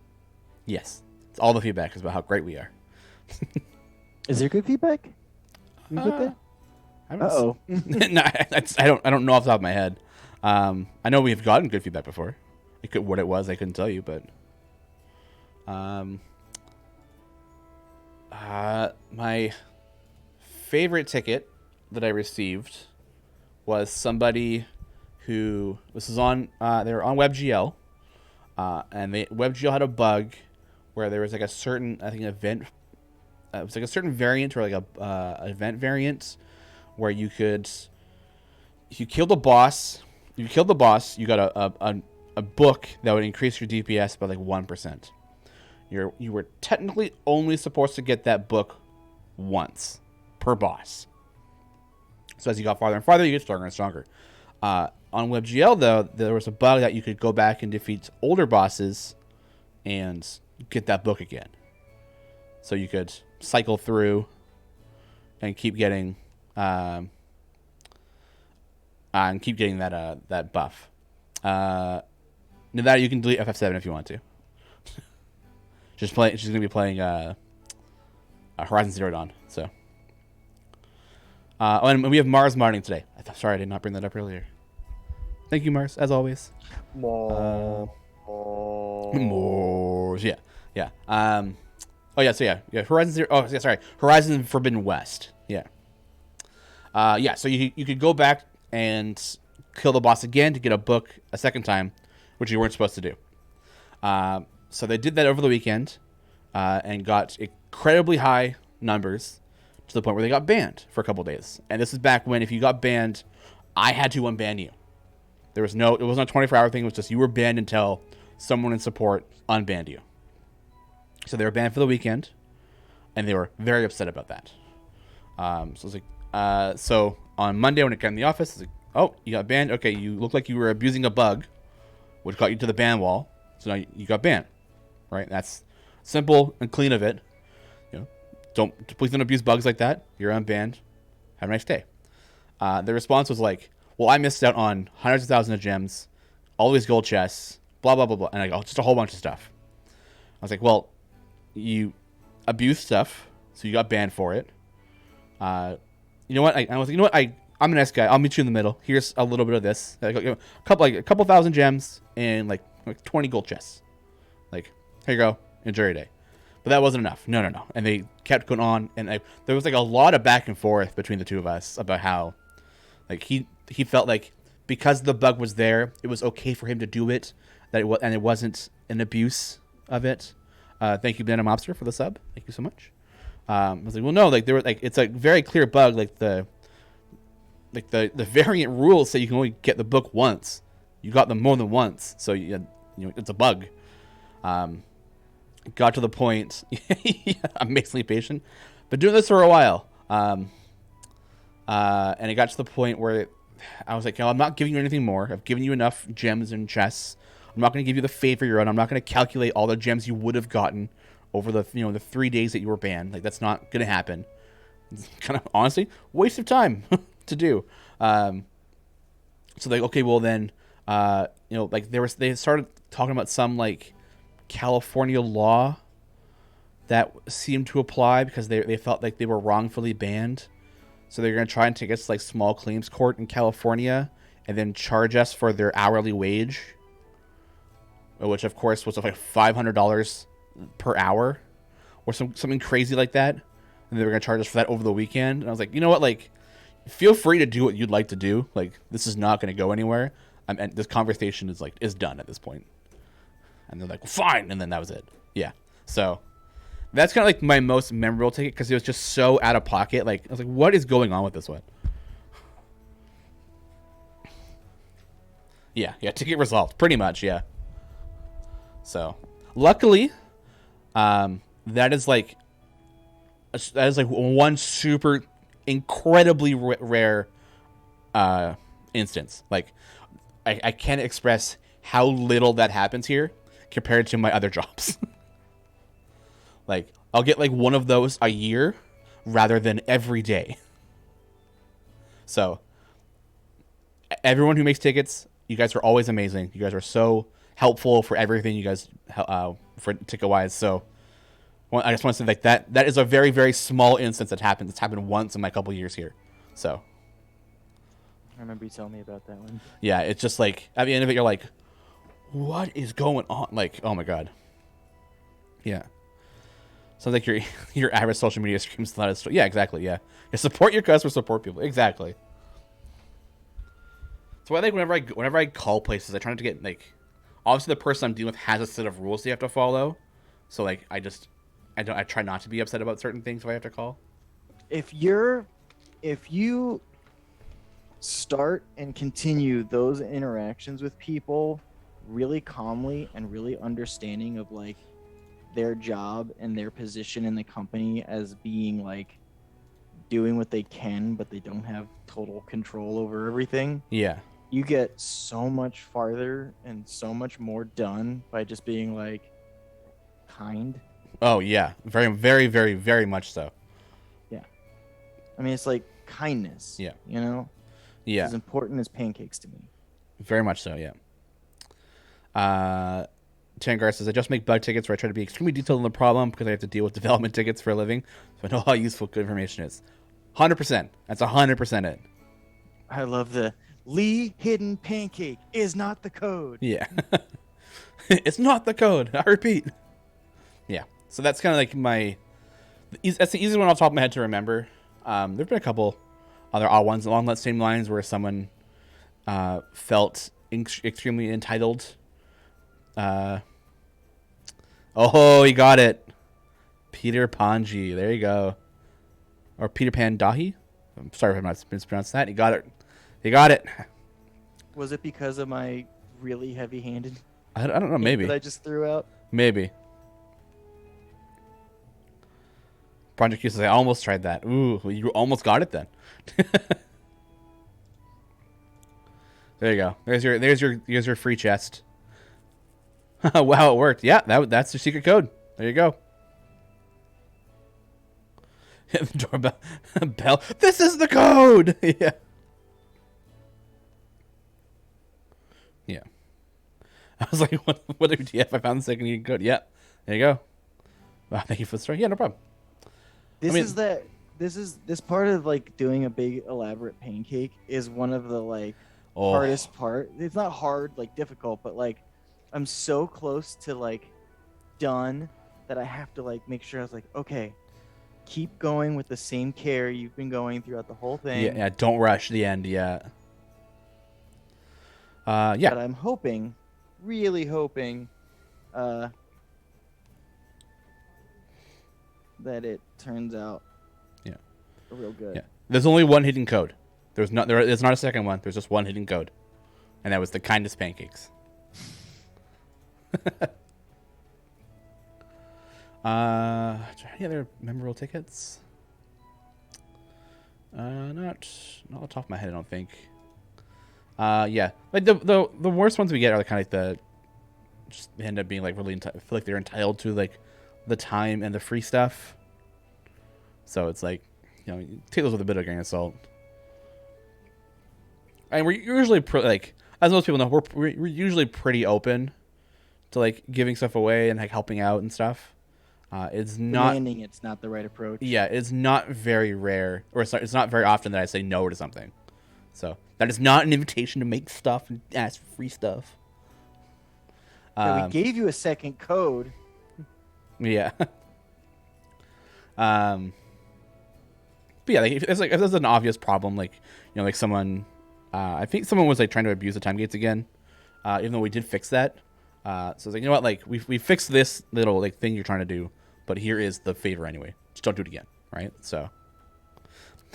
Yes, it's all the feedback is about how great we are. Is there good feedback? You put that? No, I don't know off the top of my head. I know we've gotten good feedback before. What it was, I couldn't tell you, but my favorite ticket that I received was somebody who they were on WebGL, and WebGL had a bug where there was like a certain event. It was like a certain variant or like a event variant where you could, if you killed the boss, you got a book that would increase your DPS by like 1%. You were technically only supposed to get that book once per boss. So as you got farther and farther, you get stronger and stronger. On WebGL, though, there was a bug that you could go back and defeat older bosses and get that book again. So you could cycle through and keep getting that buff. Now that you can delete FF7 if you want to. She's going to be playing Horizon Zero Dawn. So. And we have Mars modding today. Sorry, I did not bring that up earlier. Thank you, Mars, as always. Mars. Yeah. Horizon Zero. Oh, yeah, sorry. Horizon Forbidden West. Yeah. Yeah, so you could go back and kill the boss again to get a book a second time, which you weren't supposed to do. So they did that over the weekend and got incredibly high numbers to the point where they got banned for a couple days. And this is back when if you got banned, I had to unban you. It wasn't a 24-hour thing. It was just you were banned until someone in support unbanned you. So they were banned for the weekend, and they were very upset about that. So I was like, so on Monday when it came in the office, I was like, oh, you got banned. Okay, you look like you were abusing a bug, which got you to the ban wall. So now you got banned, right? That's simple and clean of it. Please don't abuse bugs like that. You're unbanned. Have a nice day. The response was like, well, I missed out on hundreds of thousands of gems, all these gold chests, blah, blah, blah, blah. And just a whole bunch of stuff. I was like, well, you abused stuff, so you got banned for it. You know what? I was like, you know what? I'm a nice guy. I'll meet you in the middle. Here's a little bit of this. A couple thousand gems and like 20 gold chests. Like, here you go. Enjoy your day. But that wasn't enough. No. And they kept going on. And there was like a lot of back and forth between the two of us about how like he felt like because the bug was there, it was okay for him to do it. And it wasn't an abuse of it. Thank you, Banana Mobster, for the sub. Thank you so much. I was like, well, no, like there were like it's a very clear bug. Like the variant rules say you can only get the book once. You got them more than once, so it's a bug. Got to the point. I'm amazingly patient, but doing this for a while. And it got to the point where I was like, I'm not giving you anything more. I've given you enough gems and chests. I'm not going to give you the favor you're on. I'm not going to calculate all the gems you would have gotten over the 3 days that you were banned. Like that's not going to happen. It's kind of honestly waste of time to do. So like, okay, well then, like they started talking about some like California law that seemed to apply because they felt like they were wrongfully banned. So they're going to try and take us to like small claims court in California and then charge us for their hourly wage, which of course was like $500 per hour or something crazy like that. And they were going to charge us for that over the weekend. And I was like, you know what? Like, feel free to do what you'd like to do. Like, this is not going to go anywhere. And this conversation is done at this point. And they're like, well, fine. And then that was it. Yeah. So that's kind of like my most memorable ticket because it was just so out of pocket. Like, I was like, what is going on with this one? Yeah. Ticket resolved. Pretty much. Yeah. So luckily, that is like one super incredibly rare instance. Like I can't express how little that happens here compared to my other jobs. Like I'll get like one of those a year rather than every day. So everyone who makes tickets, you guys are always amazing. You guys are so helpful for everything you guys for ticket wise. So I just want to say like that is a very, very small instance that happened. It's happened once in my couple years here. So I remember you telling me about that one. Yeah, it's just like at the end of it, you're like, what is going on? Like, oh my god. Yeah. Sounds like your average social media screams the loudest. Yeah, exactly. Yeah. Support your customers, support people. Exactly. So I think whenever I call places, I try not to get like, obviously the person I'm dealing with has a set of rules they have to follow. So like I try not to be upset about certain things if I have to call. If you start and continue those interactions with people really calmly and really understanding of like their job and their position in the company as being like doing what they can, but they don't have total control over everything. Yeah. You get so much farther and so much more done by just being like kind. Oh yeah. Very, very, very, very much so. Yeah. I mean, it's like kindness. Yeah. You know? Yeah. It's as important as pancakes to me. Very much so, yeah. Tangar says, I just make bug tickets where I try to be extremely detailed on the problem because I have to deal with development tickets for a living. So I know how useful good information is. 100%. That's 100% it. I love the Lee hidden pancake is not the code. Yeah. It's not the code. I repeat. Yeah. So that's kind of like that's the easiest one off the top of my head to remember. There've been a couple other odd ones along that same lines where someone felt extremely entitled. Oh, he got it. Peter Panji. There you go. Or Peter Pan Dahi. I'm sorry if I'm not mispronounced that. He got it. He got it. Was it because of my really heavy-handed I don't know. Maybe. that I just threw out? Maybe. Project Q says, I almost tried that. Ooh, you almost got it then. There you go. There's your free chest. Wow, it worked. Yeah, that's your secret code. There you go. Hit the doorbell. Bell. This is the code. Yeah. Yeah. I was like, what do you have? I found the second code. Yeah. There you go. Wow, thank you for the story. Yeah, no problem. This part of like doing a big elaborate pancake is one of the like hardest part. It's not hard, like difficult, but like I'm so close to like done that I have to like make sure I was like, okay, keep going with the same care you've been going throughout the whole thing. Yeah, don't rush the end yet. Yeah. But I'm hoping, really hoping, that it turns out real good. Yeah. There's only one hidden code. There's not a second one. There's just one hidden code. And that was the kindest pancakes. Any other memorable tickets? Not off the top of my head, I don't think. Yeah, like the worst ones we get are kind of like the just end up being like really feel like they're entitled to like the time and the free stuff. So it's like, you know, you take those with a bit of a grain of salt. And we're usually like, as most people know, we're usually pretty open to like giving stuff away and like helping out and stuff. It's not demanding. It's not the right approach. Yeah, it's not very rare, or it's not very often that I say no to something. So that is not an invitation to make stuff and ask for free stuff. Yeah, we gave you a second code. Yeah. But yeah, like, if there's an obvious problem, like, you know, like someone, I think someone was like trying to abuse the time gates again, even though we did fix that. So it's like, you know what, like we fixed this little like thing you're trying to do, but here is the favor anyway. Just don't do it again, right? So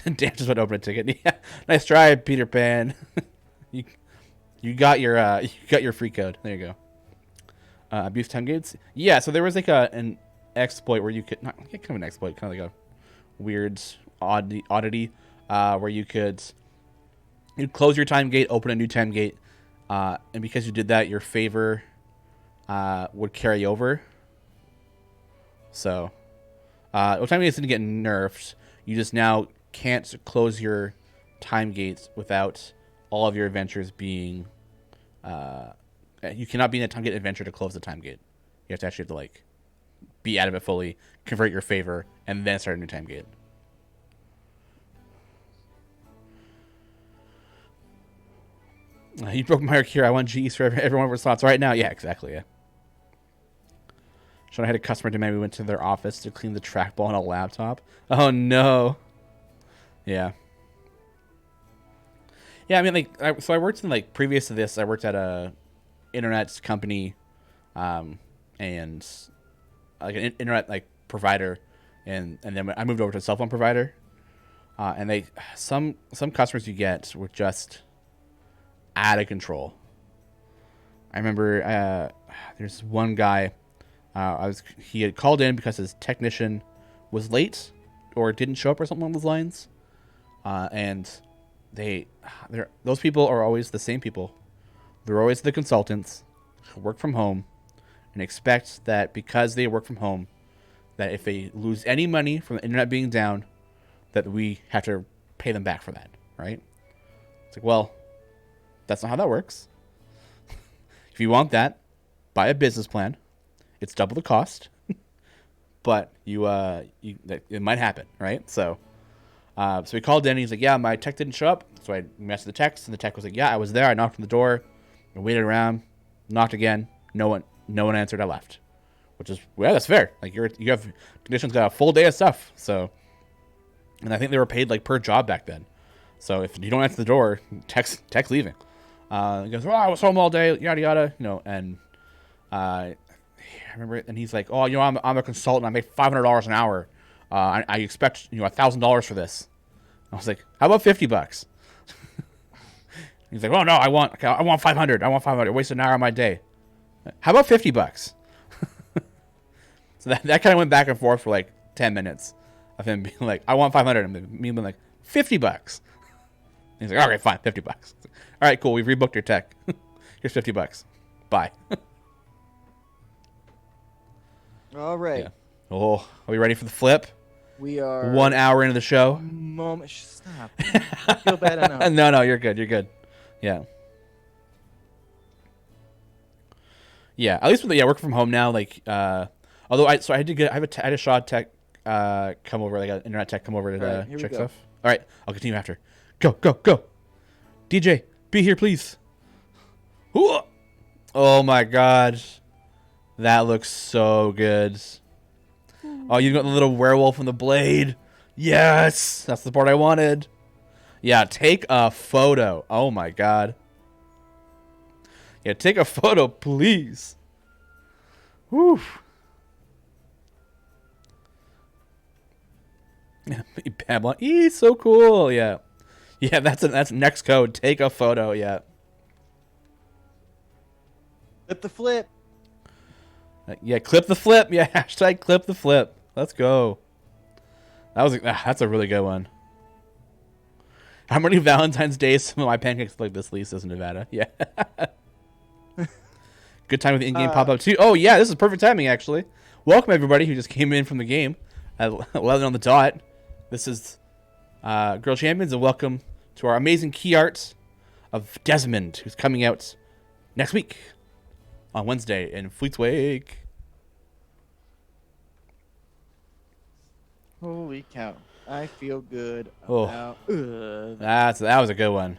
Dan just went to open a ticket. Yeah, nice try, Peter Pan. you got your free code. There you go. Abuse time gates. Yeah, so there was like an exploit where you could not kind of an exploit, kind of like a weird oddity where you'd close your time gate, open a new time gate, and because you did that, your favor would carry over. So time gates didn't get nerfed. You just now can't close your time gates without all of your adventures being you cannot be in a time gate adventure to close the time gate. You have to like be out of it fully, convert your favor, and then start a new time gate. You broke my Cure. I want GEs for every one of our slots right now. Yeah, exactly. Yeah. Sean, I had a customer demand we went to their office to clean the trackball on a laptop. Oh no. Yeah. Yeah, I mean, like, I worked in like previous to this, I worked at a internet company, and like an internet like provider, and then I moved over to a cell phone provider, and some customers you get were just out of control. I remember there's one guy, he had called in because his technician was late or didn't show up or something along those lines, and those people are always the same people. They're always the consultants who work from home and expect that because they work from home, that if they lose any money from the internet being down, that we have to pay them back for that, right? It's like, well, that's not how that works. If you want that, buy a business plan. It's double the cost, but it might happen, right? So he called in. And he's like, "Yeah, my tech didn't show up." So I messaged the tech, and the tech was like, "Yeah, I was there. I knocked on the door, I waited around, knocked again. No one answered. I left." Which is, well, that's fair. Like you have technicians got a full day of stuff. So, and I think they were paid like per job back then. So if you don't answer the door, text leaving. He goes, "Oh, I was home all day, yada yada," and I remember it, and he's like, "Oh, I'm a consultant. I make $500 an hour. I expect $1,000 for this." I was like, "How about $50?" He's like, "Oh no, I want 500. I want 500. I wasted an hour of my day. How about $50?" So that kind of went back and forth for like 10 minutes of him being like, "I want 500," and me being like, $50. He's like, "Okay, fine, $50." All right, cool. We've rebooked your tech. Here's $50. Bye. All right. Yeah. Oh, are we ready for the flip? We are 1 hour into the show. Stop. I feel bad enough. No, you're good. You're good. Yeah. Yeah. At least with working from home now. Like, although I had a Shaw tech come over, like an internet tech come over to here we check go. stuff. All right, I'll continue after. Go. DJ, be here, please. Ooh. Oh my God, that looks so good. Oh, you got the little werewolf and the blade. Yes, that's the part I wanted. Yeah, take a photo. Oh my God. Yeah, take a photo, please. Whew. Pamela, so cool. Yeah, that's next code. Take a photo. Yeah. Flip the flip. Yeah, clip the flip. Yeah, hashtag clip the flip. Let's go. That's a really good one. How many Valentine's Days some of my pancakes like this, Lisa, in Nevada? Yeah. Good time with the in-game pop-up too. Oh yeah, this is perfect timing actually. Welcome everybody who just came in from the game at 11 on the dot. This is Girl Champions, and welcome to our amazing key art of Desmond, who's coming out next week on Wednesday in Fleetswake. Holy cow. I feel good Oh. about That was a good one.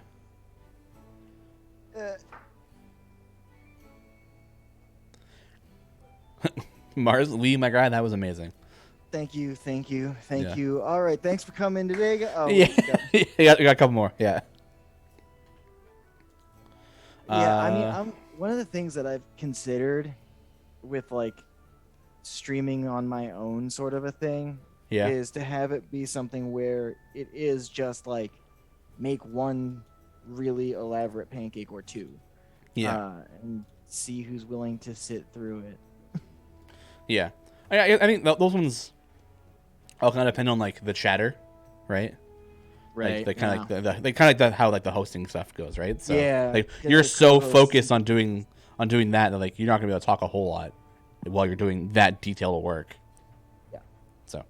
Mars Lee, my guy, that was amazing. Thank you. Yeah. You. All right, thanks for coming today. Oh, Yeah, you got a couple more. Yeah. Yeah, I mean, one of the things that I've considered with like streaming on my own sort of a thing Yeah. is to have it be something where it is just like make one really elaborate pancake or two. Yeah. And see who's willing to sit through it. Yeah. I think those ones all kind of depend on like the chatter, right? Right. Like, they kind of like how like the hosting stuff goes, right? So Yeah, like get you're the so co-hosts focused on doing that like you're not gonna be able to talk a whole lot while you're doing that detail of work. Yeah. So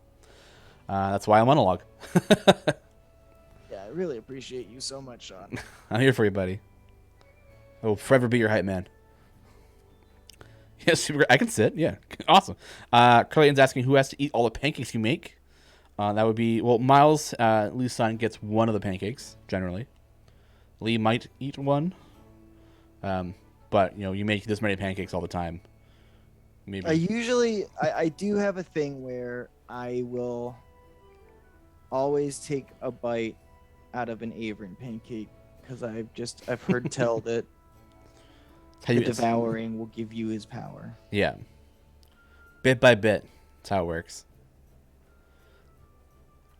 that's why I monologue. Yeah, I really appreciate you so much, Sean. I'm here for you, buddy. I will forever be your hype man. Yeah, super. I can sit. Yeah, awesome. Carlyann's asking who has to eat all the pancakes you make. That would be Miles. Lee's son gets one of the pancakes generally. Lee might eat one, but you make this many pancakes all the time. Maybe. I do have a thing where I will always take a bite out of an Averin pancake because I've heard tell that the devouring will give you his power. Yeah. Bit by bit. That's how it works.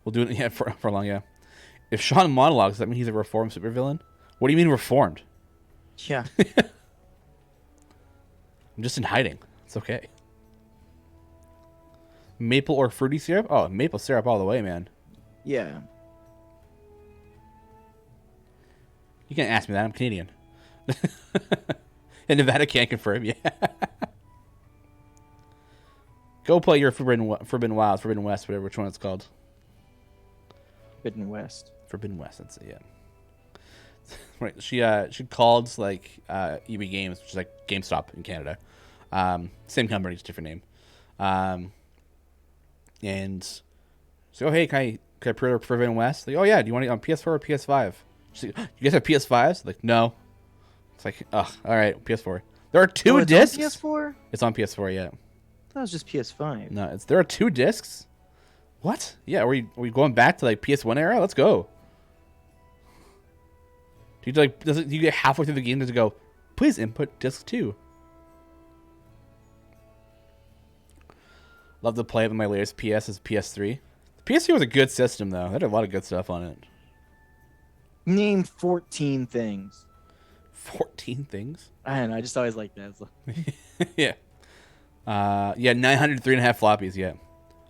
We'll do it for long, yeah. If Sean monologues, does that mean he's a reformed supervillain? What do you mean reformed? Yeah. I'm just in hiding. It's okay. Maple or fruity syrup? Oh, maple syrup all the way, man. Yeah. You can't ask me that. I'm Canadian. And Nevada can't confirm. Yeah. Go play your Forbidden Wilds, Forbidden West, whatever which one it's called. Forbidden West. Forbidden West. That's it. Yeah. Right. She called like EB Games, which is like GameStop in Canada. Same company, just different name. And so, oh hey, can I pre-order Forbidden West? Like, oh yeah, do you want it on PS4 or PS5? She's like, you guys have PS5s? Like, no. It's like, ugh, all right, PS4. There are two discs. It's on PS4? It's on PS4, yeah. That was just PS5. No, there are two discs. What? Yeah, are we going back to like PS1 era? Let's go. Do you like? Do you get halfway through the game to go? Please input disc 2. Love to play it with my latest PS is PS3. The PS3 was a good system though. It had a lot of good stuff on it. Name 14 things. 14 things. I don't know. I just always like that. Yeah. 903.5 floppies. Yeah.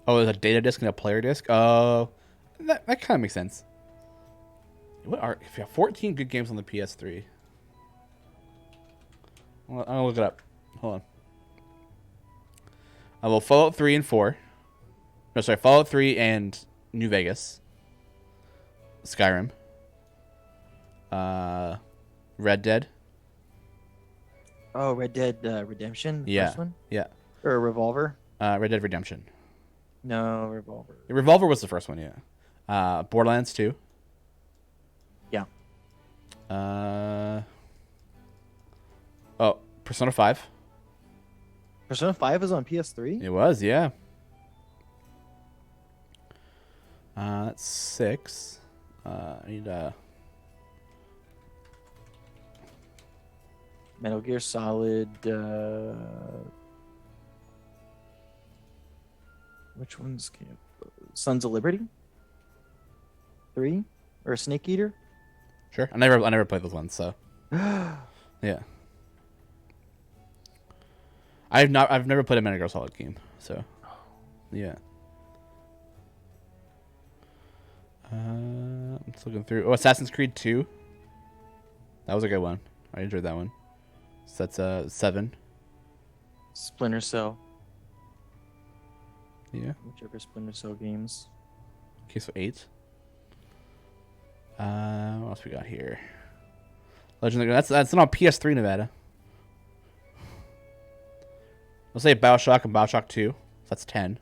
Oh, there's a data disk and a player disk. Oh, that kind of makes sense. If you have 14 good games on the PS3? Well, I'm gonna look it up. Hold on. Well, Fallout 3 and 4. No, sorry, Fallout 3 and New Vegas. Skyrim. Red Dead. Oh, Red Dead Redemption. The Yeah. First one? Yeah. Or Revolver? Red Dead Redemption. No, Revolver. Revolver was the first one, yeah. Borderlands 2. Yeah. Persona 5. Persona 5 is on PS3? It was, yeah. That's 6. I need Metal Gear Solid. Which one's Sons of Liberty? 3 or Snake Eater? Sure. I never played those ones, so yeah. I've never played a Metal Gear Solid game, so yeah. I'm just looking through. Oh, Assassin's Creed 2. That was a good one. I enjoyed that one. So that's 7. Splinter Cell. Yeah. Whichever Splinter Cell games. Okay, so 8. What else we got here? Legend of that's not PS3, Nevada. Let's say BioShock and BioShock 2. So that's 10.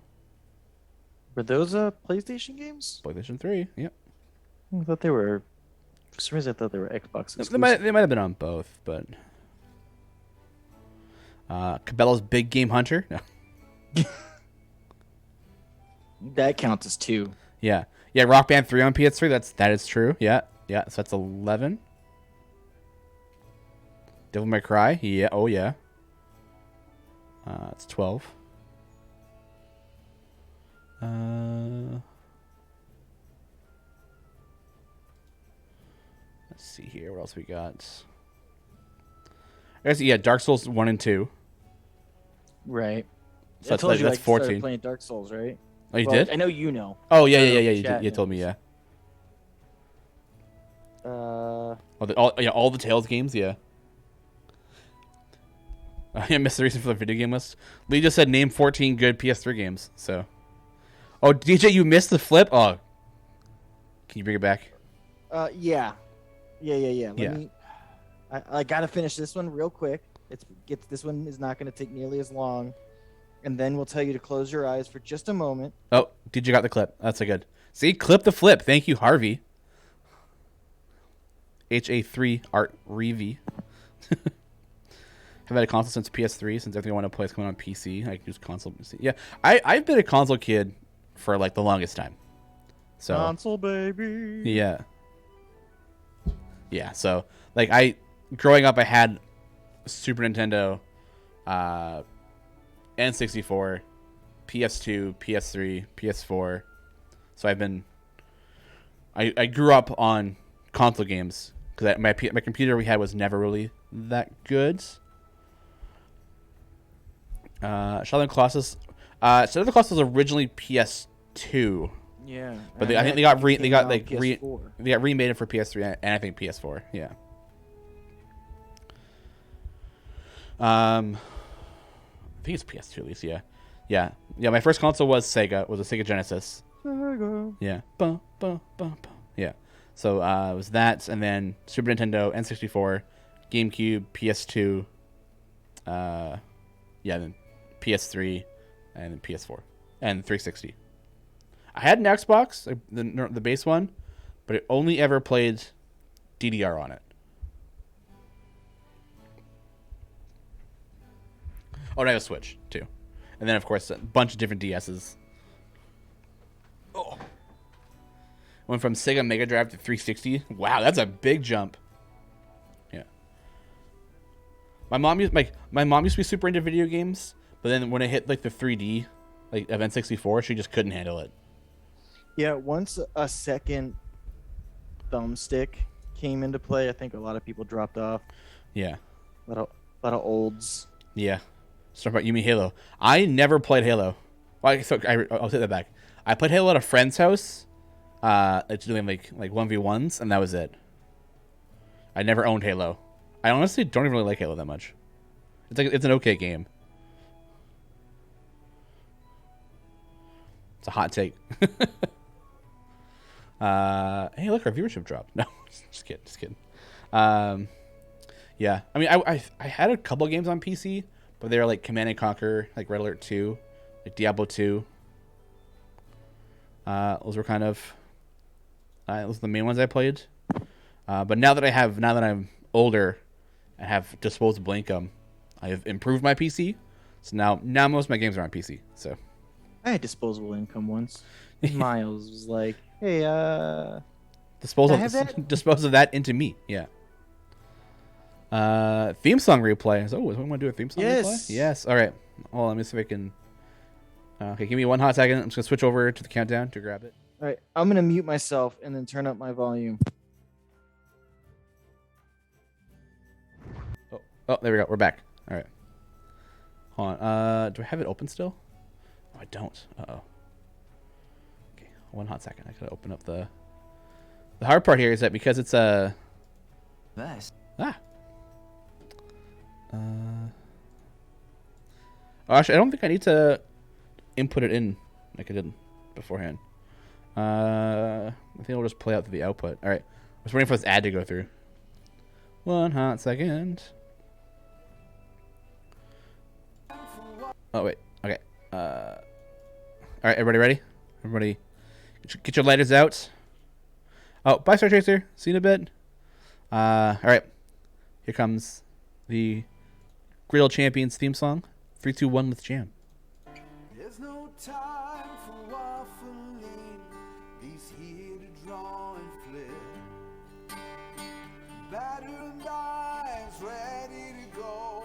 Were those PlayStation games? PlayStation 3. Yep. I thought they were. For some reason, I thought they were Xbox exclusive. They might have been on both, but Cabela's Big Game Hunter. No. That counts as 2. Yeah. Rock Band 3 on PS3. That is true. Yeah. So that's 11. Devil May Cry. Yeah. Oh yeah. It's 12. Let's see here. What else we got? I guess, yeah, Dark Souls 1 and 2. Right. So I told you that's I started 14. playing Dark Souls, right? Oh, you Well, did? I know you know. Oh, yeah. Chat You told me, knows. yeah. All the Tales games, yeah. I missed the reason for the video game list. Lee just said name 14 good PS3 games. So, oh, DJ, you missed the flip. Oh, can you bring it back? Yeah. Let Yeah. me. I gotta finish this one real quick. This one is not gonna take nearly as long, and then we'll tell you to close your eyes for just a moment. Oh, DJ got the clip. That's a good. See, clip the flip. Thank you, Harvey. HA3 Art Reevy. Have had a console since PS3. Since everything I want to play is coming on PC, I can use console. Yeah, I've been a console kid for like the longest time. So Console baby. yeah. So like growing up, I had Super Nintendo, N64, PS2, PS3, PS4. So I grew up on console games because my computer we had was never really that good. Shadow of the Colossus. Shadow of the Colossus was originally PS2. Yeah. But and I think that they came got out like PS4. they got remade for PS3 and I think PS4. Yeah. I think it's PS2 at least. Yeah. My first console was Sega. Was a Sega Genesis. Sega. Yeah. Yeah. So it was that, and then Super Nintendo, N64, GameCube, PS2. Then PS3, and then PS4, and 360. I had an Xbox, the base one, but it only ever played DDR on it. Oh, and I have a Switch too, and then of course a bunch of different DSs. Oh, went from Sega Mega Drive to 360. Wow, that's a big jump. My mom used to be super into video games, but then when it hit like the 3D, like Event 64, she just couldn't handle it. Yeah, once a second thumbstick came into play, I think a lot of people dropped off. Yeah. A lot of olds. Yeah. So about you mean Halo? I never played Halo. Well, I'll take that back. I played Halo at a friend's house. It's doing like 1v1s, and that was it. I never owned Halo. I honestly don't even really like Halo that much. It's an okay game. It's a hot take. Hey, look, our viewership dropped. No, just kidding. Yeah, I mean, I had a couple games on PC, but they were like Command and Conquer, like Red Alert 2, like Diablo 2. Those were kind of those are the main ones I played. But now that I'm older and have disposable income, I have improved my PC. So now most of my games are on PC. So I had disposable income once. Miles was like, "Hey, dispose can I have that?" dispose of that into me." Yeah. Theme song replay. So, we want to do a theme song replay? Yes. All right. Hold on, let me see if I can. Okay, give me one hot second. I'm just gonna switch over to the countdown to grab it. All right, I'm gonna mute myself and then turn up my volume. Oh, there we go. We're back. All right. Hold on. Do I have it open still? Oh, I don't. Uh-oh. Okay, one hot second. I gotta open up the hard part here is that because it's a Nice. Actually, I don't think I need to input it in like I did beforehand. I think I'll just play out the output. All right. I was waiting for this ad to go through. One hot second. Oh, wait. Okay. All right, everybody ready? Everybody get your lighters out. Oh, bye, Star Chaser. See you in a bit. All right. Here comes the Griddle Champions theme song. 3, 2, 1, let's jam. There's no time for waffling. He's here to draw and flip. Battered eyes ready to go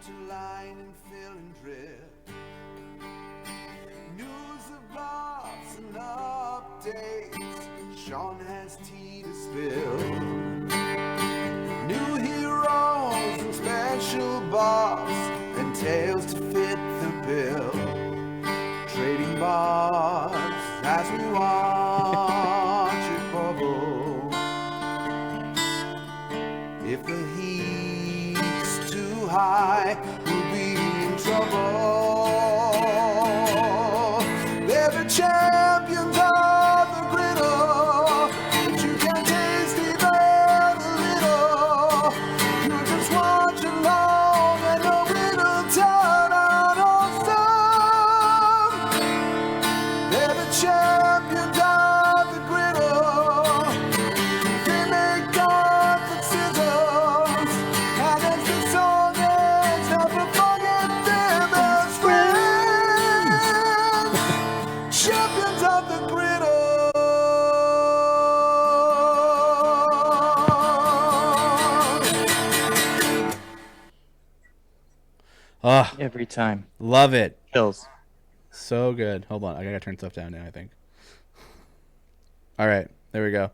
to line and fill and drip. News of buffs and updates. Sean has tea to spill. New heroes and special buffs and tales to fit the bill. Trading bars as we watch it bubble. If the heat's too high, we'll be in trouble. They're the champions of the griddle, but you can taste even a little. You're just watching along and the riddle turn out awesome. They're the champions of the griddle. They make guns and scissors, and as the song ends, never forget their best friends. Champions of the griddle. Oh, Every time. love it. Kills. So good. Hold on. I gotta turn stuff down now, I think. All right. There we go.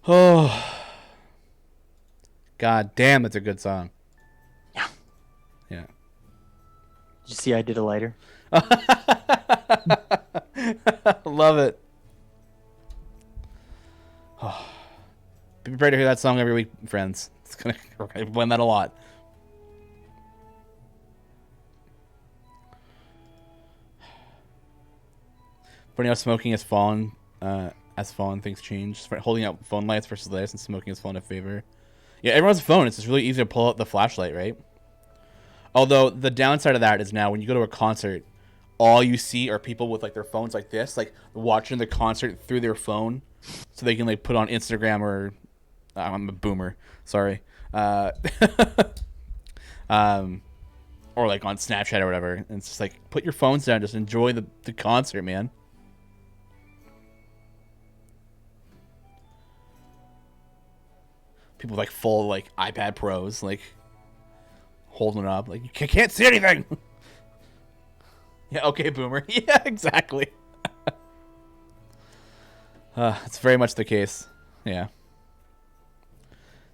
Oh. God damn, that's a good song. Yeah. Yeah. Did you see I did a lighter? Love it. Oh. Be prepared to hear that song every week, friends. We're gonna blend that a lot. Funny how smoking has fallen as things change. Holding out phone lights versus lights and smoking has fallen in favor. Yeah, everyone's phone. It's just really easy to pull out the flashlight, right? Although the downside of that is now when you go to a concert, all you see are people with like their phones like this, like watching the concert through their phone, so they can like put on Instagram or I'm a boomer, sorry, or like on Snapchat or whatever. And it's just like put your phones down, just enjoy the concert, man. People with like full like iPad Pros, like holding it up like you can't see anything. Yeah, okay, boomer. Yeah, exactly. It's very much the case. Yeah.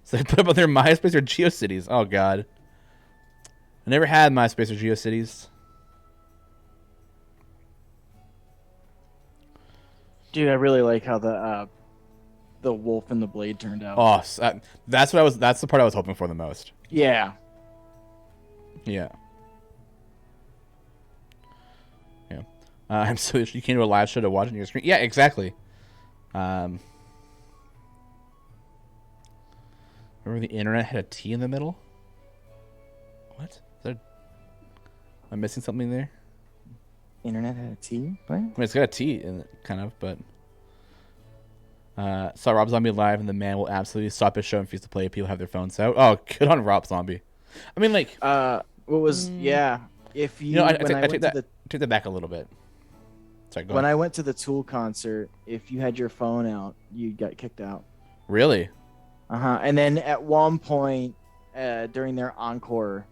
So they put up on their MySpace or GeoCities. Oh god. I never had MySpace or GeoCities. Dude, I really like how the wolf and the blade turned out. Oh, that's the part I was hoping for the most. Yeah. Yeah. Yeah. I'm so you came to a live show to watch it on your screen. Yeah, exactly. Remember the internet had a T in the middle? What? Is that, am I missing something there? Internet had a T? What? I mean, it's got a T in it, kind of, but... saw Rob Zombie live, and the man will absolutely stop his show and refuse to play. People have their phones out. Oh, good on Rob Zombie. I mean, like... what was... Yeah. If you... I take that back a little bit. Sorry, go When ahead. I went to the Tool concert, if you had your phone out, you got kicked out. Really? And then at one point, during their encore...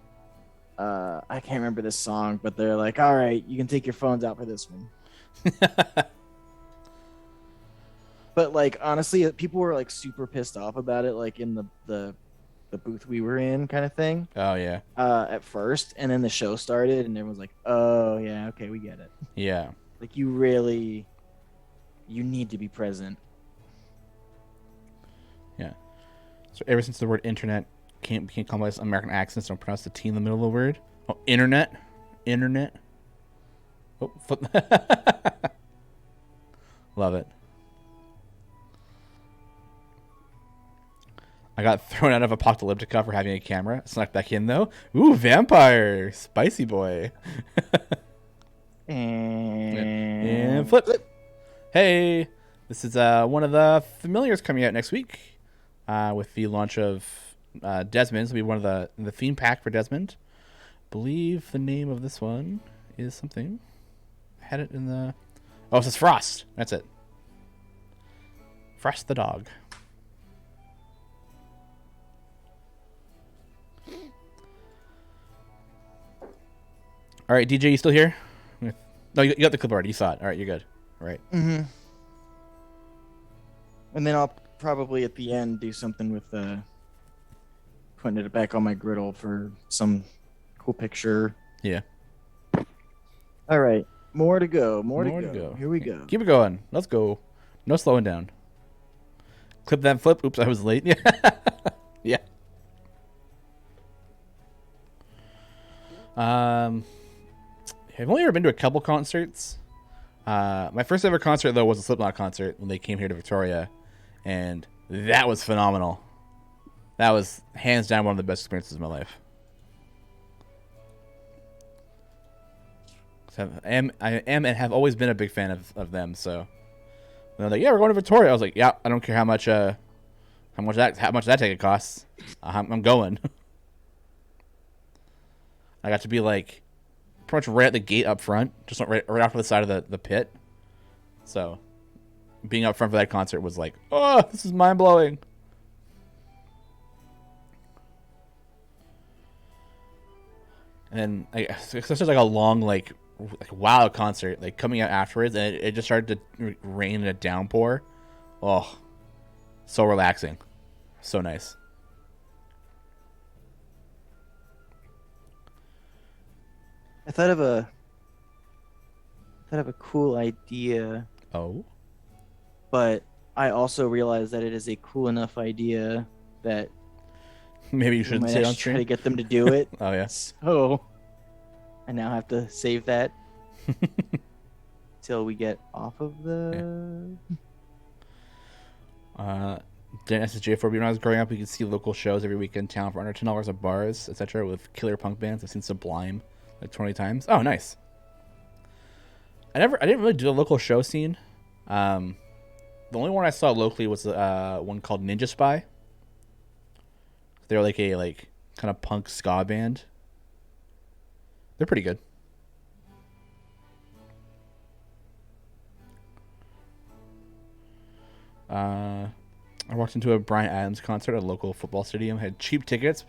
I can't remember this song, but they're like, all right, you can take your phones out for this one. But like, honestly, people were like super pissed off about it, like in the booth we were in kind of thing. Oh, yeah. At first, and then the show started and everyone's like, oh yeah, okay, we get it. Yeah. Like you need to be present. Yeah. So ever since the word internet became complex American accents, don't pronounce the T in the middle of the word. Oh, internet. Oh, flip. Love it. I got thrown out of Apocalyptica for having a camera. Snuck back in though. Ooh, vampire, spicy boy. And flip. Hey, this is one of the familiars coming out next week with the launch of Desmond. This will be one of the theme pack for Desmond. Believe the name of this one is something. I had it in the... Oh, it says Frost. That's it. Frost the dog. All right, DJ, you still here? No, you got the clipboard. You saw it. All right, you're good. All right. Mm-hmm. And then I'll probably at the end do something with putting it back on my griddle for some cool picture. Yeah. All right, more to go. More to go. Here we go. Keep it going. Let's go. No slowing down. Clip that flip. Oops, I was late. Yeah. Yeah. I've only ever been to a couple concerts. My first ever concert though was a Slipknot concert when they came here to Victoria, and that was phenomenal. That was hands down one of the best experiences of my life. So I am and have always been a big fan of them. So when they're like, "Yeah, we're going to Victoria," I was like, "Yeah, I don't care how much that ticket costs. I'm going." I got to be like pretty much right at the gate up front, just right off to the side of the pit. So being up front for that concert was like, oh, this is mind blowing. And then it's just like a long like wild concert, like coming out afterwards, and it just started to rain in a downpour. Oh, so relaxing, so nice. I thought of a cool idea. Oh. But I also realized that it is a cool enough idea that maybe you shouldn't say on try stream to get them to do it. Oh yeah. So I now have to save that till we get off of the. Yeah. Dennis is J4B. When I was growing up, we could see local shows every week in town for under $10 at bars, etc. with killer punk bands. I've seen Sublime like 20 times. Oh, nice. I didn't really do a local show scene. The only one I saw locally was one called Ninja Spy. They're like a kind of punk ska band. They're pretty good. I walked into a Bryan Adams concert at a local football stadium. Had cheap tickets.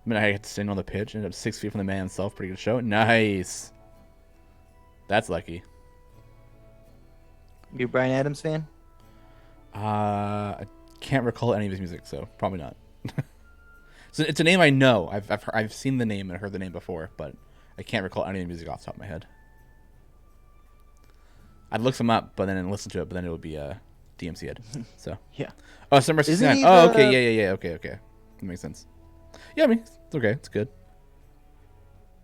I mean, I had to stand on the pitch. Ended up 6 feet from the man himself. Pretty good show. Nice. That's lucky. You a Bryan Adams fan? I can't recall any of his music, so probably not. So it's a name I know. I've seen the name and heard the name before, but I can't recall any of the music off the top of my head. I'd look them up, but then listen to it, but then it would be DMC Ed. So Yeah. oh, Summer Isn't 69. he Oh, the- okay, yeah. Okay. That makes sense. Yeah, I mean, it's okay. It's good.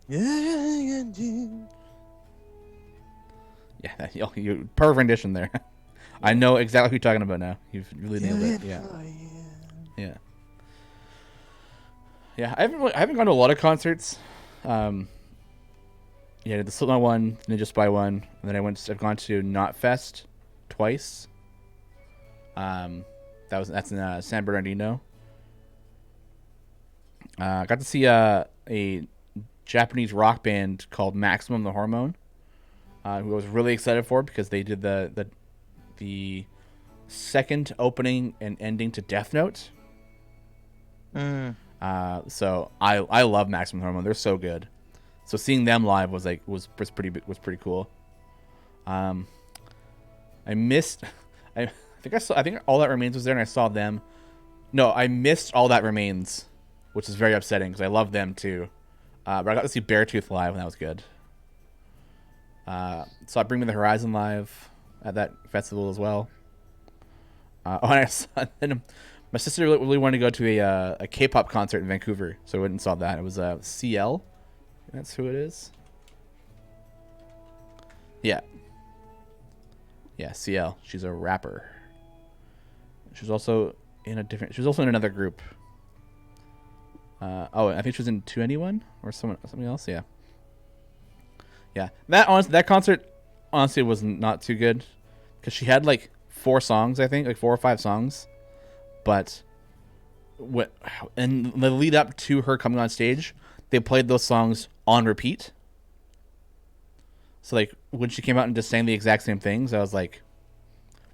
Yeah. Yeah, you perfect rendition there. I know exactly who you're talking about now. You've really nailed it. Yeah. Yeah. I haven't gone to a lot of concerts. Yeah, the Slipknot one, Ninja Spy one, and then I've gone to Knot Fest twice. That's in San Bernardino. I got to see a Japanese rock band called Maximum the Hormone, who I was really excited for because they did the second opening and ending to Death Note. So I love Maximum the Hormone. They're so good. So seeing them live was pretty cool. I missed. I think All That Remains was there, and I saw them. No, I missed All That Remains, which is very upsetting because I love them too. But I got to see Beartooth live, and that was good. Saw Bring Me the Horizon live at that festival as well. And my sister really wanted to go to a K-pop concert in Vancouver, so I went and saw that. It was CL. That's who it is. Yeah, CL. She's a rapper. She's also in another group. I think she was in To Anyone or something else. Yeah. That concert honestly was not too good because she had like 4 songs, I think, like 4 or 5 songs, but and the lead up to her coming on stage, they played those songs on repeat. So like when she came out and just sang the exact same things, I was like,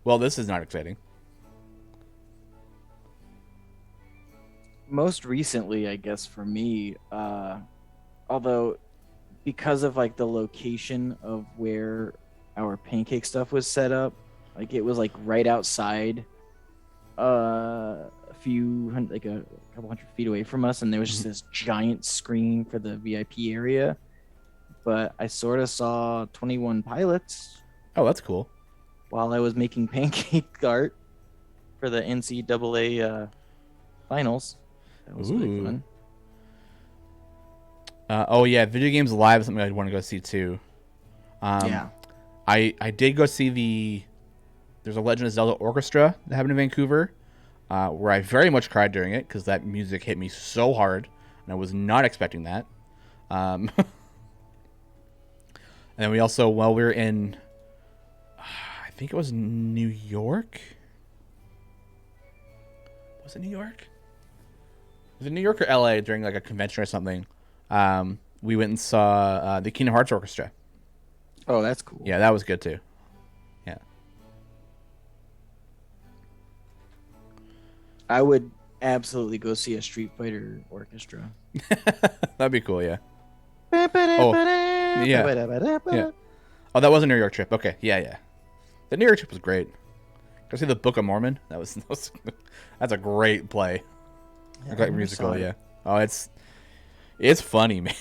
well, this is not exciting. Most recently, I guess for me, although because of like the location of where our pancake stuff was set up, like it was like right outside a couple hundred feet away from us, and there was just this giant screen for the VIP area. But I sort of saw 21 Pilots Oh, that's cool. while I was making pancake art for the NCAA finals. That was really Ooh. fun. Oh yeah, Video Games Live is something I'd want to go see too. Yeah. I did go see there's a Legend of Zelda Orchestra that happened in Vancouver, where I very much cried during it because that music hit me so hard, and I was not expecting that. And then we also, while we were in, I think it was New York. Was it New York? Was it New York or LA during like a convention or something? We went and saw the Kingdom Hearts Orchestra. Oh, that's cool. Yeah, that was good too. Yeah. I would absolutely go see a Street Fighter orchestra. That'd be cool, yeah. Oh, yeah. Oh, that was a New York trip. Okay, yeah. The New York trip was great. Go see the Book of Mormon. That's a great play. Yeah, A great I never musical, saw it. yeah. Oh, it's funny, man.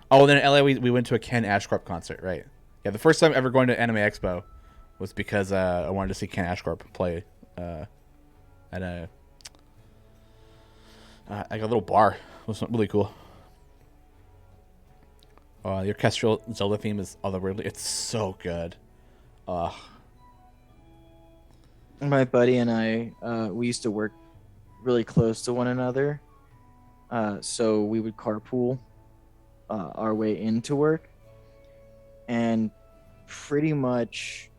Oh, then in LA we went to a Ken Ashcorp concert, right? Yeah, the first time ever going to Anime Expo was because I wanted to see Ken Ashcorp play at a like a little bar. It was really cool. The orchestral Zelda theme is otherworldly. It's so good. My buddy and I, we used to work really close to one another. So we would carpool our way into work. And pretty much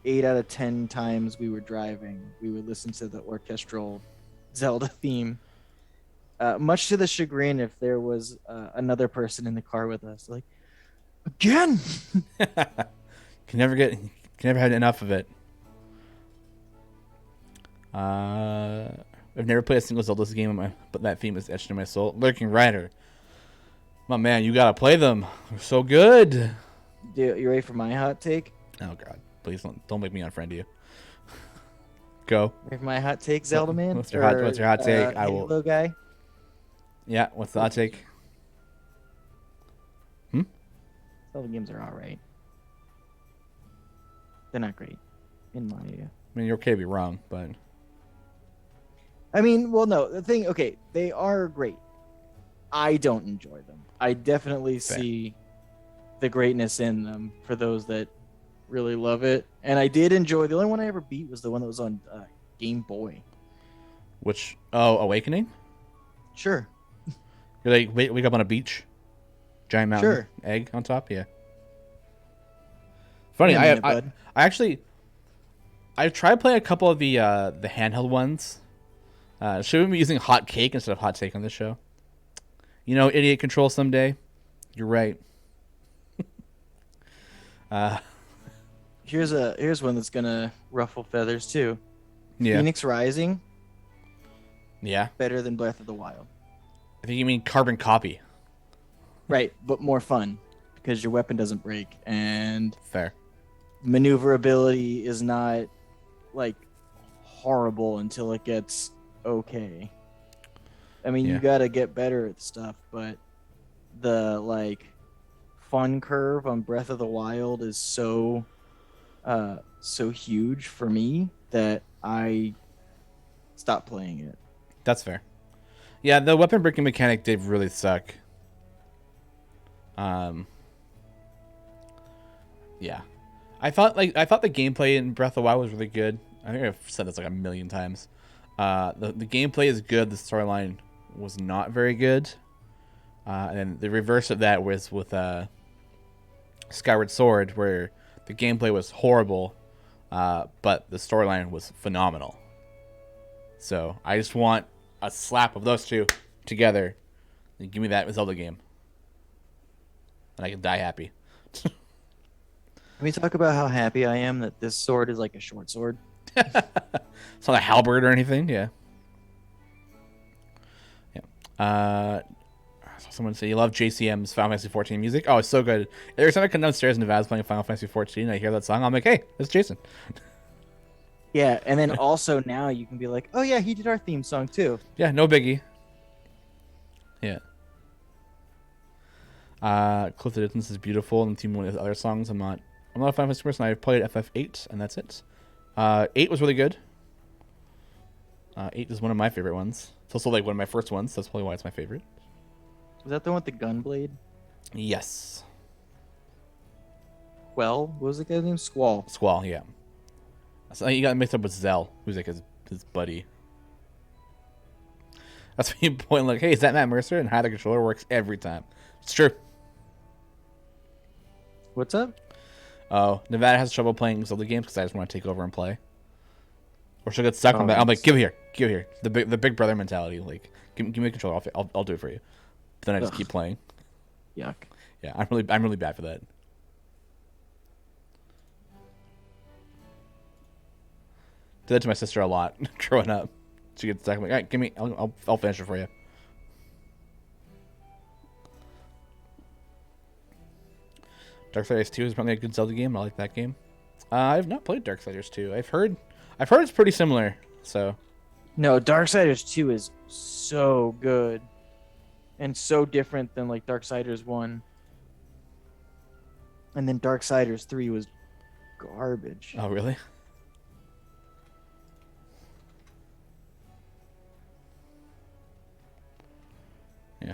8 out of 10 times we were driving, we would listen to the orchestral Zelda theme. Much to the chagrin if there was another person in the car with us. Like, again! Can never have enough of it. I've never played a single Zelda game, but that theme is etched in my soul. Lurking Rider. My man, you gotta play them. They're so good. You ready for my hot take? Oh god, please don't make me unfriend you. Go. Ready for my hot take, Zelda man? What's your hot take? I will. Halo guy. Yeah, what's the hot take? Zelda games are all right. They're not great, in my I mean, you're okay to be wrong, but I mean, well, no. The thing, okay, they are great. I don't enjoy them. I definitely see the greatness in them for those that really love it. And I did enjoy. The only one I ever beat was the one that was on Game Boy. which Awakening? Sure. You're like wake up on a beach, giant mountain, Sure. egg on top. Yeah. Funny, Yeah, man, bud. I actually I've tried playing a couple of the handheld ones. Should we be using hot cake instead of hot take on this show? You know, idiot control someday. You're right. Here's one that's gonna ruffle feathers too. Yeah. Phoenix Rising, Yeah. better than Breath of the Wild. I think you mean carbon copy. Right, but more fun because your weapon doesn't break and Fair. maneuverability is not like horrible until it gets okay. I mean, Yeah. you got to get better at stuff, but the like fun curve on Breath of the Wild is so huge for me that I stopped playing it. That's fair. Yeah, the weapon breaking mechanic did really suck. Yeah. I thought the gameplay in Breath of the Wild was really good. I think I've said this like a million times. The gameplay is good, the storyline was not very good. And the reverse of that was with Skyward Sword, where the gameplay was horrible, but the storyline was phenomenal. So I just want a slap of those two together. And give me that Zelda game, and I can die happy. Can we talk about how happy I am that this sword is like a short sword? It's not a halberd or anything. Yeah. Yeah. I saw someone say you love JCM's Final Fantasy 14 music. Oh, it's so good. Every time I come downstairs and Nevada's playing Final Fantasy 14, I hear that song. I'm like, hey, that's Jason. Yeah, and then also now you can be like, oh yeah, he did our theme song too. Yeah, no biggie. Yeah. Cliff the Distance is beautiful, and Team One has other songs. I'm not a Final Fantasy person. I've played FF8, and that's it. 8 was really good. 8 is one of my favorite ones. It's also like one of my first ones. That's probably why it's my favorite. Was that the one with the gun blade? Yes. Well, what was the guy's name? Squall. Squall, yeah. So you got mixed up with Zell, who's like his buddy. That's when you point like, hey, is that Matt Mercer? And how the controller works every time. It's true. What's up? Oh, Nevada has trouble playing Zelda games because I just want to take over and play. Or she'll get stuck on that. I'm like, give it here. The big brother mentality. Like, give me a controller. I'll do it for you. But then I just keep playing. Yuck. Yeah, I'm really bad for that. Did that to my sister a lot growing up. She gets stuck. I'm like, all right, give me. I'll finish it for you. Darksiders 2 is probably a good Zelda game. I like that game. I've not played Darksiders 2. I've heard it's pretty similar. So No, Darksiders 2 is so good. And so different than like Darksiders 1. And then Darksiders 3 was garbage. oh really? Yeah,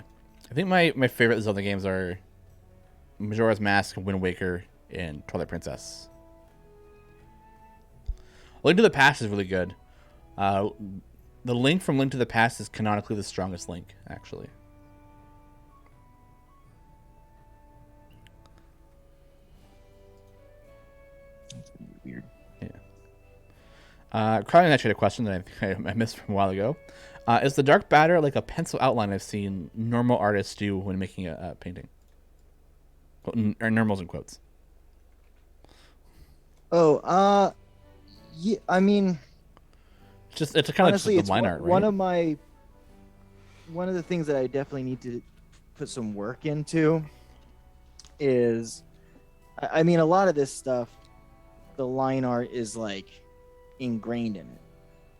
I think my favorite Zelda games are Majora's Mask, Wind Waker, and Twilight Princess. Link to the Past is really good. The Link from Link to the Past is canonically the strongest Link, actually. That's weird. Yeah. Crowley actually had a question that I missed from a while ago. Is the dark batter like a pencil outline I've seen normal artists do when making a painting? Or normals in quotes. Oh, yeah, I mean, Just it's kind honestly, of it's the line art, right? One of the things that I definitely need to put some work into is, I mean, a lot of this stuff, the line art is like ingrained in it.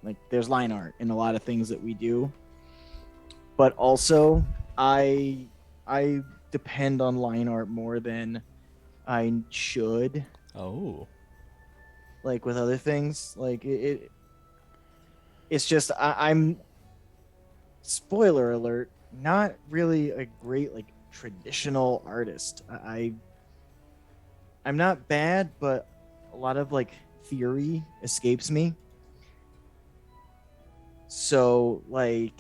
Like there's line art in a lot of things that we do, but also I depend on line art more than I should. Oh. Like with other things, like it's just I'm, spoiler alert, not really a great like traditional artist. I'm not bad, but a lot of like theory escapes me. So like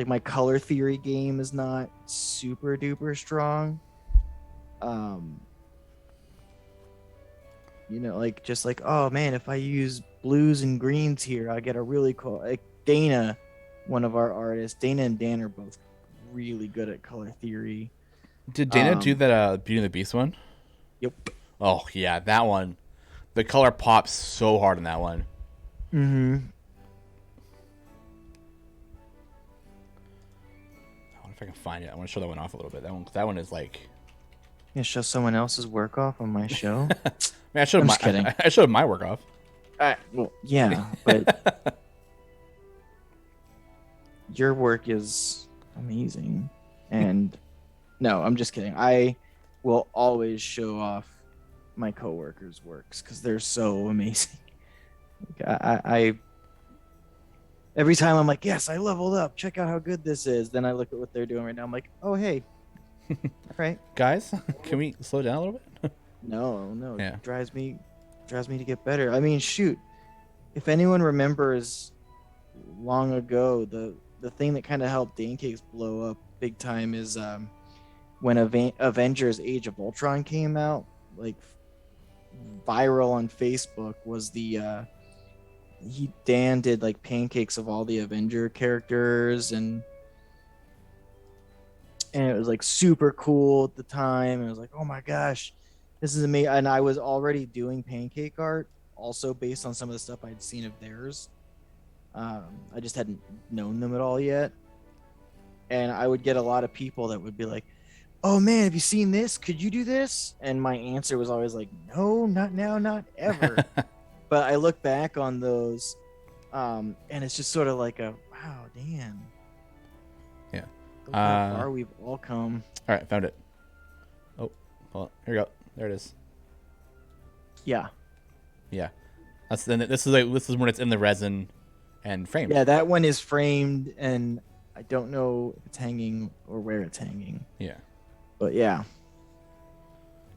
my color theory game is not super duper strong. Um like just like, oh man, if I use blues and greens here, I get a really cool, like Dana, one of our artists, Dana and Dan are both really good at color theory. Did Dana do that Beauty and the Beast one? Yep. Oh yeah, that one. The color pops so hard in that one. Mm-hmm. I wonder if I can find it. I want to show that one off a little bit. That one is like. You show someone else's work off on my show. I mean, I showed I'm my just kidding. I showed my work off. Well, yeah, but your work is amazing. And no, I'm just kidding. I will always show off my coworkers' works because they're so amazing. Like, I every time I'm like, yes, I leveled up. Check out how good this is. Then I look at what they're doing right now. I'm like, oh hey, all right, Guys, can we slow down a little bit? no, Yeah. it drives me to get better. I mean, shoot, if anyone remembers long ago, the thing that kind of helped Danecakes blow up big time is when Avengers Age of Ultron came out, like viral on Facebook was the Dan did like pancakes of all the Avenger characters, and it was like super cool at the time. And it was like, oh my gosh, this is amazing. And I was already doing pancake art, also based on some of the stuff I'd seen of theirs. I just hadn't known them at all yet. And I would get a lot of people that would be like, oh man, have you seen this? Could you do this? And my answer was always like, no, not now, not ever. But I look back on those, and it's just sort of like a, wow, damn. Yeah. Look how far we've all come. All right, found it. Oh, hold on. Here we go. There it is. Yeah. Yeah. This is when it's in the resin and framed. Yeah, that one is framed, and I don't know if it's hanging or where it's hanging. Yeah. But yeah.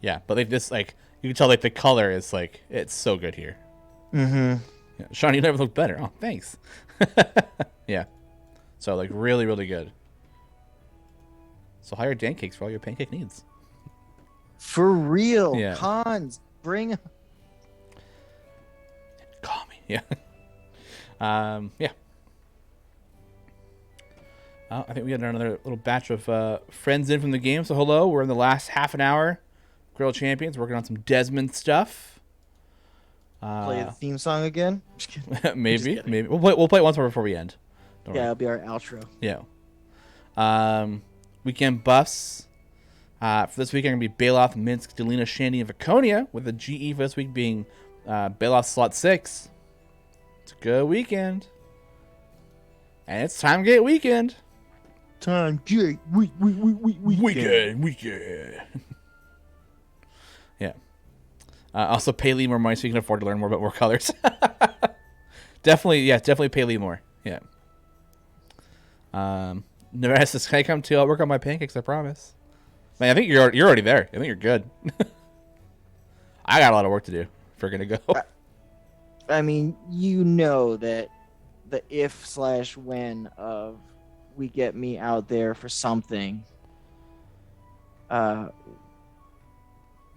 Yeah, but like this, like you can tell, like the color is like it's so good here. Mm-hmm. Yeah. Sean, you never looked better. Oh, thanks. Yeah. So like really, really good. So hire Dancakes for all your pancake needs. For real. Yeah. Cons, bring. Call me. Yeah. Yeah. I think we got another little batch of friends in from the game. So hello, we're in the last half an hour. Griddle Champions, working on some Desmond stuff. Play the theme song again. Just kidding. Maybe. We'll play it once more before we end. Don't Yeah, worry. it'll be our outro. Yeah. Weekend buffs. For this week, I'm going to be Bailoff, Minsk, Delina, Shandy, and Vaconia, with the GE for this week being Bailoff slot 6. It's a good weekend. And it's time to get weekend. Time J Weekend. Yeah. Also, pay Lee more money so you can afford to learn more about more colors. Definitely pay Lee more. Yeah. Nevada says, can I come too? I'll work on my pancakes, I promise. Man, I think you're already there. I think you're good. I got a lot of work to do if we're going to go. I mean, you know that the if/when of we get me out there for something,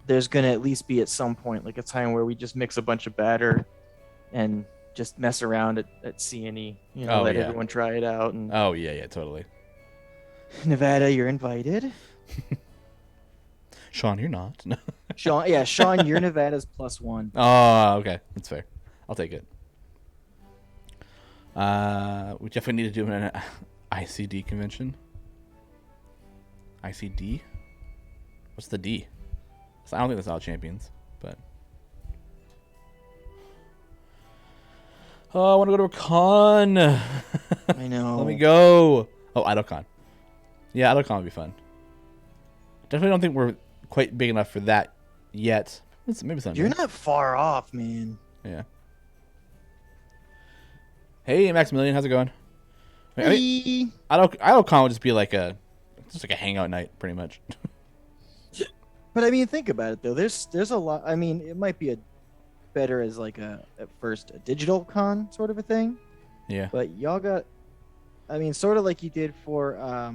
there's going to at least be at some point like a time where we just mix a bunch of batter and just mess around at CNE, let everyone try it out. And Oh, yeah, totally. Nevada, you're invited. Sean, you're not. Sean, you're Nevada's +1. Oh, okay. That's fair. I'll take it. We definitely need to do an ICD convention. ICD? What's the D? I don't think that's all champions, but. Oh, I want to go to a con. I know. Let me go. Oh, IdleCon. Yeah, IdleCon would be fun. Definitely don't think we're quite big enough for that yet. Maybe someday. You're not far off, man. Yeah. Hey, Maximilian, how's it going? I mean, IdleCon would just be like a hangout night, pretty much. But I mean, think about it though. There's a lot. I mean, it might be better as like at first a digital con sort of a thing. Yeah. But y'all got, I mean, sort of like you did for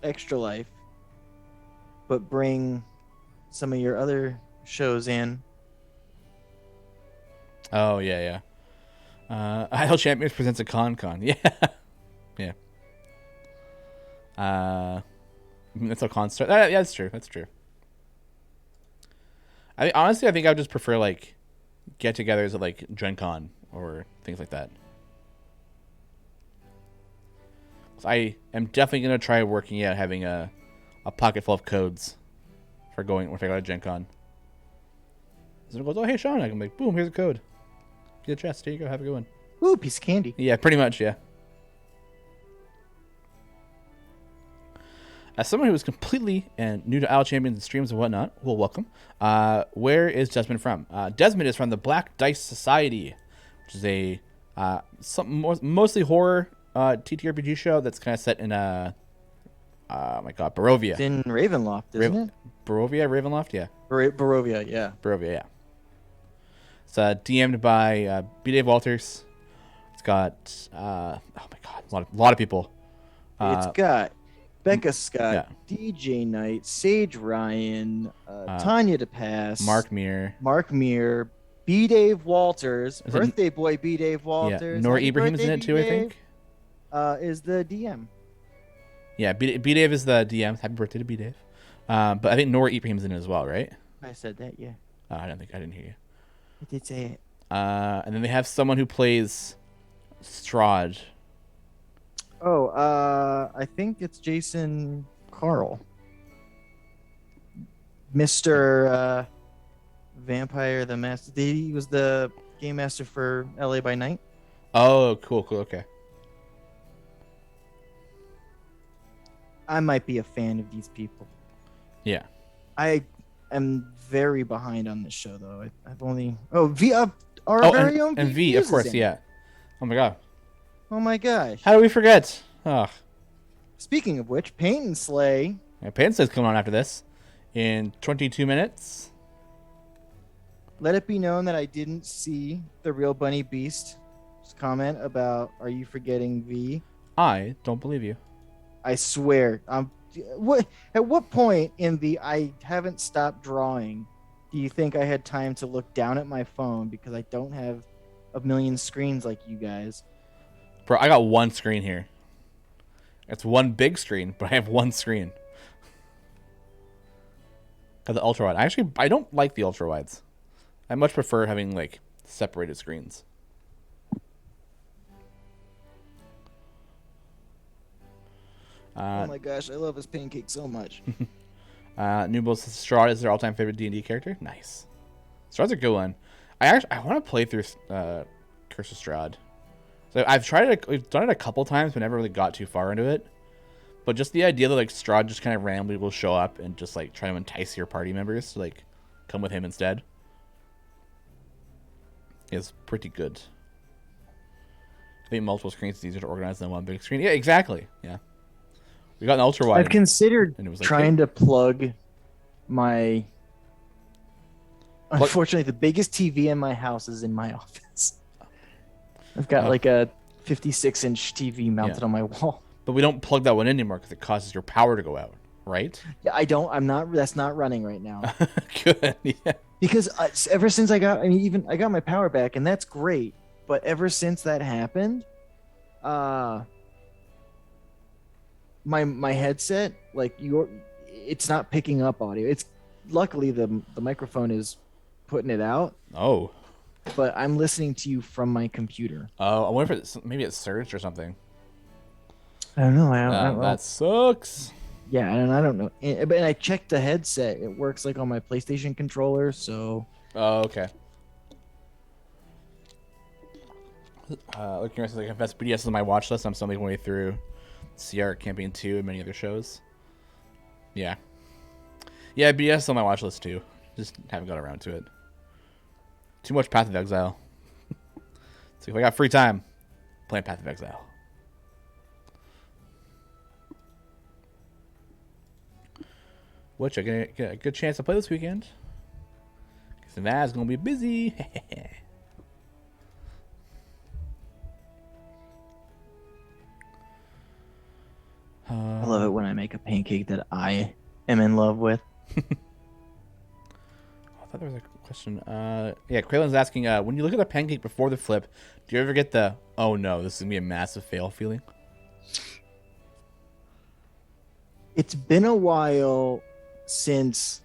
Extra Life, but bring some of your other shows in. Oh yeah. Idle Champions presents a con. Yeah. Yeah. That's a con start. Yeah, that's true. That's true. Honestly, I think I would just prefer like get-togethers at like Gen Con or things like that. So I am definitely gonna try working out having a pocket full of codes for going if I go to Gen Con. So it goes, oh hey Sean, I can be like, boom, here's a code. Get a chest. Here you go. Have a good one. Ooh, piece of candy. Yeah, pretty much. Yeah. As someone who is completely and new to Idle Champions and streams and whatnot, well, welcome. Where is Desmond from? Desmond is from the Black Dice Society, which is a mostly horror TTRPG show that's kind of set in oh my god, Barovia. It's in Ravenloft, isn't it? Barovia, Ravenloft, yeah. Barovia, yeah. Barovia, yeah. It's DM'd by B. Dave Walters. It's got oh my god, a lot of people. It's got Becca Scott, yeah. DJ Knight, Sage Ryan, Tanya DePass, Mark Meir, B. Dave Walters, Is birthday boy B. Dave Walters. Yeah. Nora Happy Ibrahim's in birthday, it too, I B-Dave. think. Is the DM. Yeah, B. Dave is the DM. Happy birthday to B. Dave. But I think Nora Ibrahim's in it as well, right? I said that, yeah. I didn't hear you. I did say it. And then they have someone who plays Strahd. Oh, I think it's Jason Carl. Mr. Vampire the Master. He was the game master for LA by Night. Oh, cool, okay. I might be a fan of these people. Yeah. I am very behind on this show, though. I've only... Oh, V... our very own and V, of course, yeah. Oh my god. Oh my gosh. How do we forget? Oh. Speaking of which, Paint and Slay. Yeah, Panslay's coming on after this in 22 minutes. Let it be known that I didn't see the Real Bunny Beast's comment about, are you forgetting V? I don't believe you. I swear. At what point in the I haven't stopped drawing do you think I had time to look down at my phone because I don't have a million screens like you guys? Bro, I got one screen here. It's one big screen, but I have one screen. Got the ultra wide. I don't like the ultra wides. I much prefer having like separated screens. Oh my gosh, I love his pancake so much. Newbos Strahd is their all-time favorite D&D character. Nice. Strahd's a good one. I want to play through Curse of Strahd. So I've tried it. We've done it a couple times, but never really got too far into it. But just the idea that like Strahd just kind of randomly will show up and just like try to entice your party members to like come with him instead is pretty good. I think multiple screens is easier to organize than one big screen. Yeah, exactly. Yeah. We got an ultra wide. I've considered and it was like, trying hey. to plug my. Unfortunately, the biggest TV in my house is in my office. I've got like a 56-inch TV mounted on my wall. But we don't plug that one in anymore because it causes your power to go out, right? Yeah, I don't. I'm not. That's not running right now. Good. Yeah. Because ever since I got my power back, and that's great. But ever since that happened, my headset, like it's not picking up audio. It's luckily the microphone is putting it out. Oh. but I'm listening to you from my computer. Oh, I wonder if maybe it's surged or something. I don't know. I don't know. That sucks. Yeah, and I don't know. But I checked the headset. It works like on my PlayStation controller, so Oh, okay. Looking at like confess, BDS is on my watch list. I'm still making my way through CR Campaign 2 and many other shows. Yeah. Yeah, BDS is on my watch list too. Just haven't got around to it. Too much Path of Exile. So if I got free time, playing Path of Exile. Which I get a good chance to play this weekend. Because Nevada's going to be busy. I love it when I make a pancake that I am in love with. I thought there was a question. Yeah, Kraylin's asking, when you look at the pancake before the flip, do you ever get the, oh no, this is going to be a massive fail feeling? It's been a while since,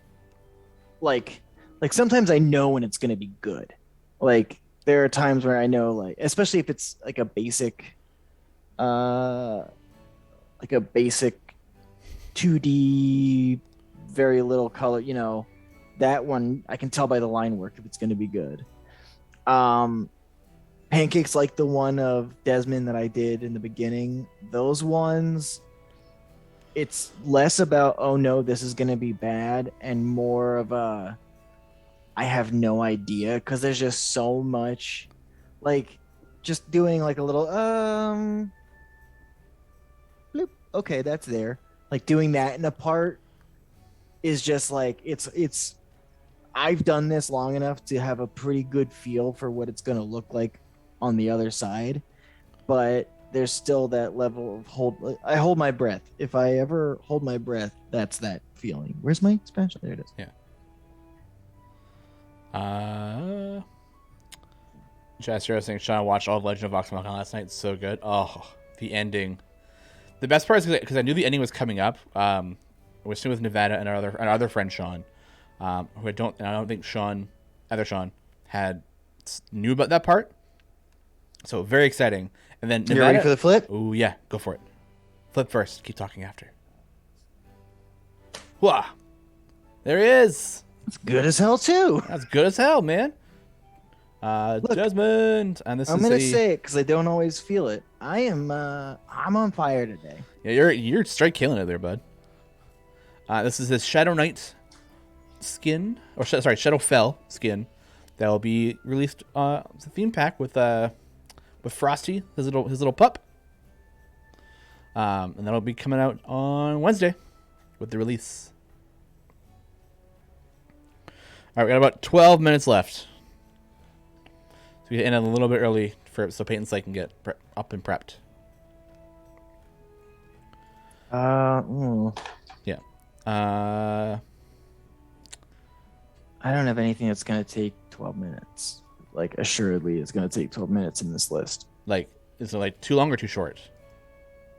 like sometimes I know when it's going to be good. Like there are times where I know, like, especially if it's like a basic 2D, very little color, that one I can tell by the line work if it's going to be good. Pancakes like the one of Desmond that I did in the beginning, those ones, it's less about, oh no, this is going to be bad, and more of a, I have no idea, because there's just so much, like, just doing like a little, bloop, okay, that's there. Like doing that in a part is just like, it's, I've done this long enough to have a pretty good feel for what it's going to look like on the other side, but there's still that level of I hold my breath. If I ever hold my breath, that's that feeling. Where's my expansion? There it is. Yeah. Chester was saying, Sean watched all of Legend of Vox Machina last night. It's so good. Oh, the ending. The best part is because I knew the ending was coming up. I was sitting with Nevada and our other friend Sean, who I don't think other Sean knew about that part. So very exciting. And then Nevada, you ready for the flip? Oh yeah, go for it. Flip first. Keep talking after. Whoa, there he is. It's good as hell too. That's good as hell, man. Look, Desmond, and I'm gonna say it because I don't always feel it. I'm on fire today. Yeah, you're straight killing it there, bud. This is his Shadow Knight skin, or Shadowfell skin that will be released. It's a theme pack with Frosty, his little pup. And that'll be coming out on Wednesday with the release. All right, we got about 12 minutes left. So we end a little bit early so Peyton's Slate can get up and prepped. Yeah. I don't have anything that's gonna take 12 minutes. Like assuredly, it's gonna take 12 minutes in this list. Like, is it like too long or too short?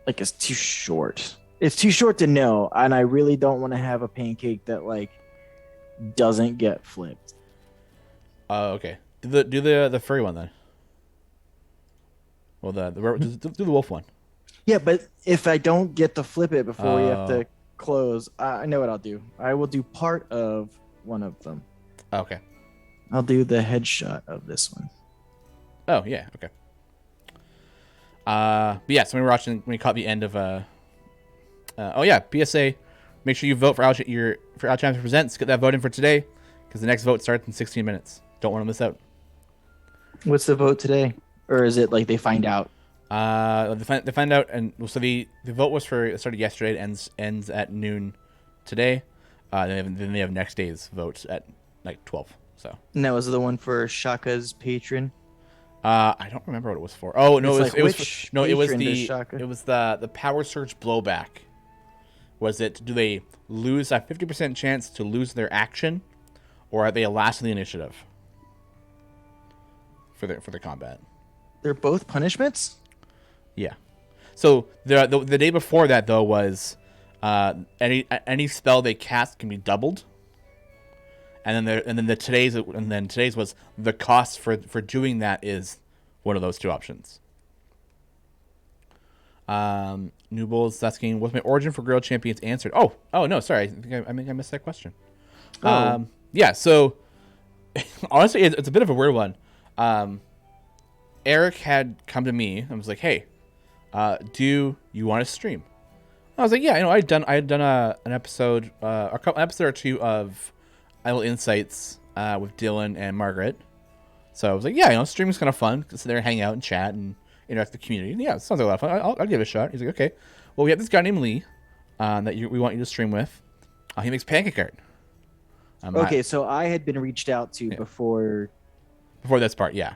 Like it's too short. It's too short to know, and I really don't want to have a pancake that like doesn't get flipped. Oh, okay. Do the furry one then. Well, do the wolf one. Yeah, but if I don't get to flip it before we have to close, I know what I'll do. I will do part of one of them. Okay. I'll do the headshot of this one. Oh yeah. Okay. But yeah, so when we caught the end of PSA, make sure you vote for Out Chapter Presents. Get that vote in for today, because the next vote starts in 16 minutes. Don't want to miss out. What's the vote today? Or is it like they find out? They find out, and so the vote it started yesterday. It ends at noon today. Then they have next day's vote at like 12. So. And that was the one for Shaka's patron. I don't remember what it was for. Oh no, it was the Power Surge blowback. Was it? Do they lose a 50% chance to lose their action, or are they last in the initiative for the combat? They're both punishments? Yeah. So the day before that though was any spell they cast can be doubled, today's was the cost for doing that is one of those two options. New Bulls asking, what's my origin for Griddle Champions answered? Oh no, sorry, I think I missed that question. Yeah, so honestly, it's a bit of a weird one. Eric had come to me and was like, "Hey, do you want to stream?" I was like, "Yeah, I had done an episode, an episode or two of Idle Insights with Dylan and Margaret." So I was like, "Yeah, streaming's kind of fun. Sit there and hang out and chat and interact with the community. Yeah, it sounds like a lot of fun. I'll give it a shot." He's like, "Okay, well, we have this guy named Lee that we want you to stream with. He makes pancake art." Okay, so I had been reached out to before this part, yeah.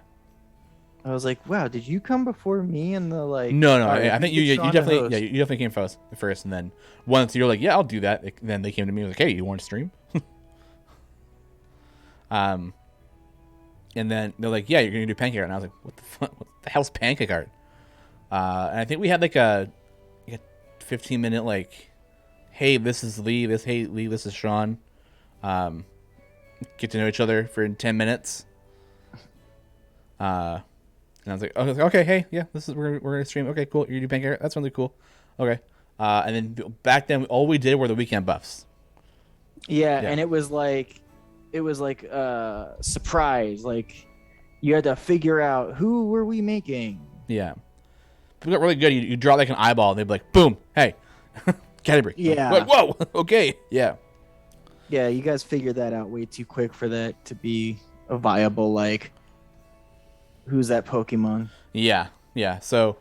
I was like, "Wow, did you come before me?" And the like. No, right, I think you definitely came first, and then once you're like, "Yeah, I'll do that," then they came to me and was like, "Hey, you want to stream?" And then they're like, "Yeah, you're gonna do pancake art," and I was like, "What the fuck? What the hell's pancake art?" And I think we had like a 15-minute like, "Hey, this is Lee. This is Sean." Get to know each other for 10 minutes. And I was like, okay, hey, yeah, we're gonna stream. Okay, cool. You do pancake art? That's really cool. Okay. And then back then, all we did were the weekend buffs. Yeah, and it was like surprise. Like you had to figure out who were we making. Yeah. People got really good. You draw like an eyeball, and they'd be like, boom, hey, category. Yeah. Like, whoa, okay, yeah. Yeah, you guys figured that out way too quick for that to be a viable, like, who's that Pokemon? Yeah. So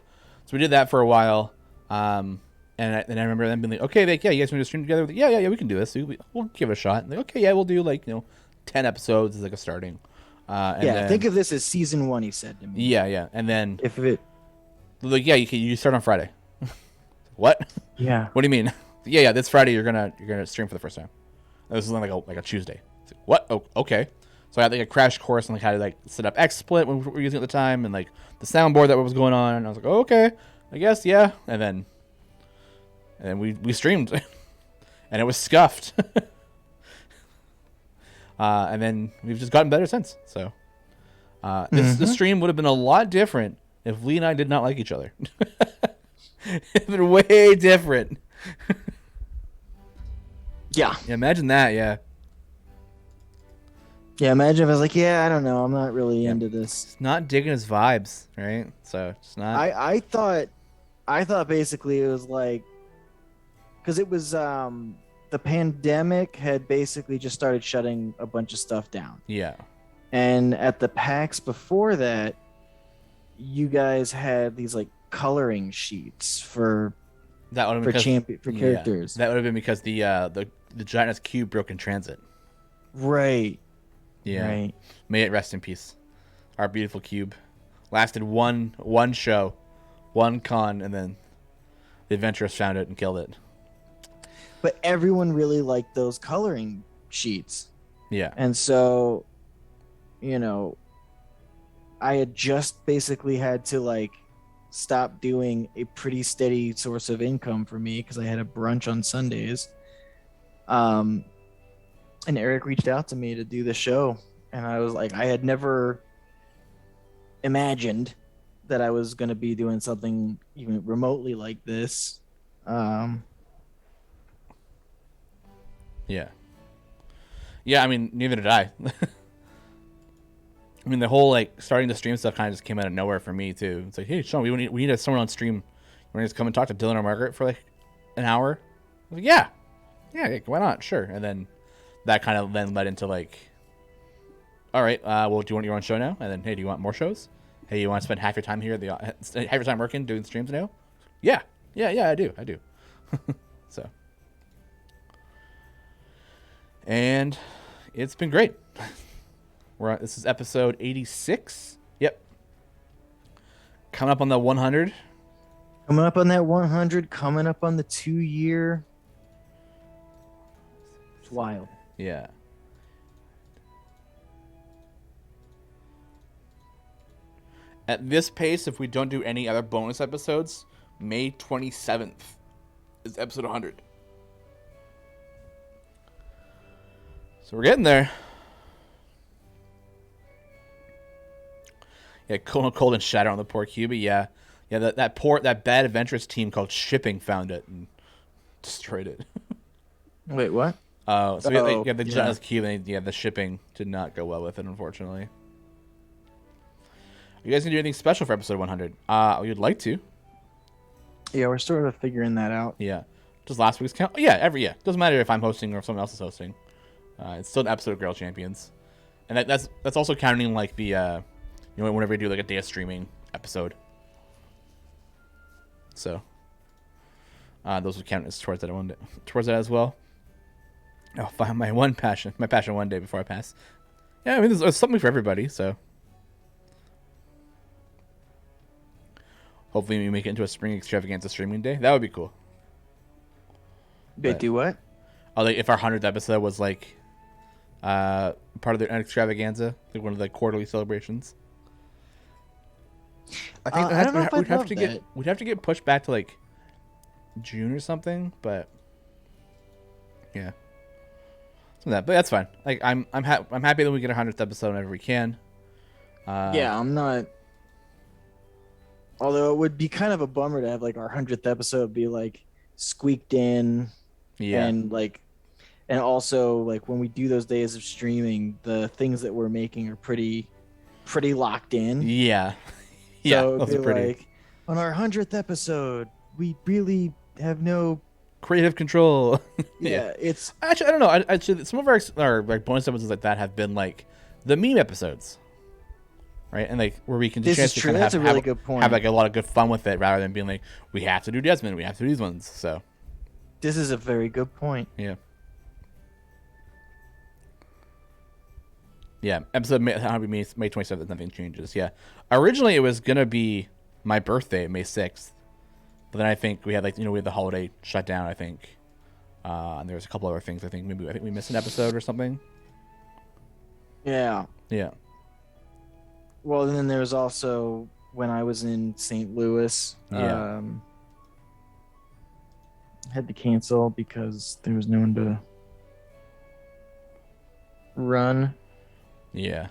we did that for a while. And I remember them being like, okay, you guys want to stream together? Yeah, we can do this. We'll give it a shot. And like, okay, yeah, we'll do like 10 episodes as like a starting. Then, think of this as season 1. He said to me. Yeah, and then like you start on Friday. What? Yeah. What do you mean? Yeah, this Friday you're gonna stream for the first time. This is like a Tuesday. Like, what? Oh, okay. So I had like a crash course on like how to like set up XSplit when we were using it at the time, and like the soundboard that was going on. And I was like, oh, okay, I guess, yeah. And then we streamed, and it was scuffed. And then we've just gotten better since. So this stream would have been a lot different if Lee and I did not like each other. It'd been way different. Yeah. Imagine that, yeah. Yeah, imagine if I was like, I don't know, I'm not really into this. It's not digging his vibes, right? So it's not. I thought basically it was like, because it was the pandemic had basically just started shutting a bunch of stuff down. Yeah. And at the PAX before that, you guys had these like coloring sheets for characters. That would have been because the Giant's cube broke in transit. Right. Yeah. Right. May it rest in peace. Our beautiful cube lasted one show, one con, and then the adventurers found it and killed it. But everyone really liked those coloring sheets. Yeah. And so, I had just basically had to like stop doing a pretty steady source of income for me because I had a brunch on Sundays. And Eric reached out to me to do the show, and I was like, I had never imagined that I was going to be doing something even remotely like this. Yeah. I mean, neither did I. I mean, the whole like starting to stream stuff kind of just came out of nowhere for me too. It's like, hey, Sean, we need someone on stream. You want to just come and talk to Dylan or Margaret for like an hour? I was like, yeah, why not? Sure. And then that kind of then led into like, all right, well, do you want your own show now? And then, hey, do you want more shows? Hey, you want to spend half your time here, half your time working, doing streams now? Yeah, I do. So, and it's been great. This is episode 86. Yep. Coming up on the 100. Coming up on that 100. Coming up on the 2-year. It's wild. Yeah. At this pace, if we don't do any other bonus episodes, May 27th is episode 100. So we're getting there. Yeah, cold and shatter on the poor cube. Yeah, that bad adventurous team called Shipping found it and destroyed it. Wait, what? So the yeah. Giants cube, and the Shipping did not go well with it, unfortunately. You guys gonna do anything special for episode 100? You'd like to. Yeah, we're sort of figuring that out. Yeah. Does last week's count? Yeah, doesn't matter if I'm hosting or if someone else is hosting. It's still an episode of Griddle Champions, and that's also counting like the whenever we do like a day of streaming episode. So those would count as towards that as well. I'll find my passion one day before I pass. Yeah, I mean there's something for everybody. So hopefully we make it into a spring extravaganza streaming day. That would be cool. They do what? Oh, like if our 100th episode was like part of the extravaganza, like one of the quarterly celebrations. I think I don't know if I'd love we'd have to get pushed back to like June or something, but yeah, some of that. But that's fine. Like I'm happy that we get our 100th episode whenever we can. Yeah, I'm not. Although it would be kind of a bummer to have like our 100th episode be like squeaked in. Yeah. And also like when we do those days of streaming, the things that we're making are pretty locked in. Yeah. Yeah. So Those it'd are be pretty. like on our 100th episode, we really have no Creative control. yeah. It's Actually, I don't know. Actually, some of our like bonus episodes like that have been like the meme episodes, right? And like where we can This chance is to true. kind of That's a really good point. have like a lot of good fun with it, rather than being like we have to do Desmond, we have to do these ones. So this is a very good point. yeah. Yeah, episode May 27th, nothing changes. Yeah. Originally, it was going to be my birthday, May 6th. But then I think we had, we had the holiday shutdown, I think. And there was a couple other things. I think we missed an episode or something. Yeah. Yeah. Well, and then there was also when I was in St. Louis. Yeah. Had to cancel because there was no one to run. Yeah.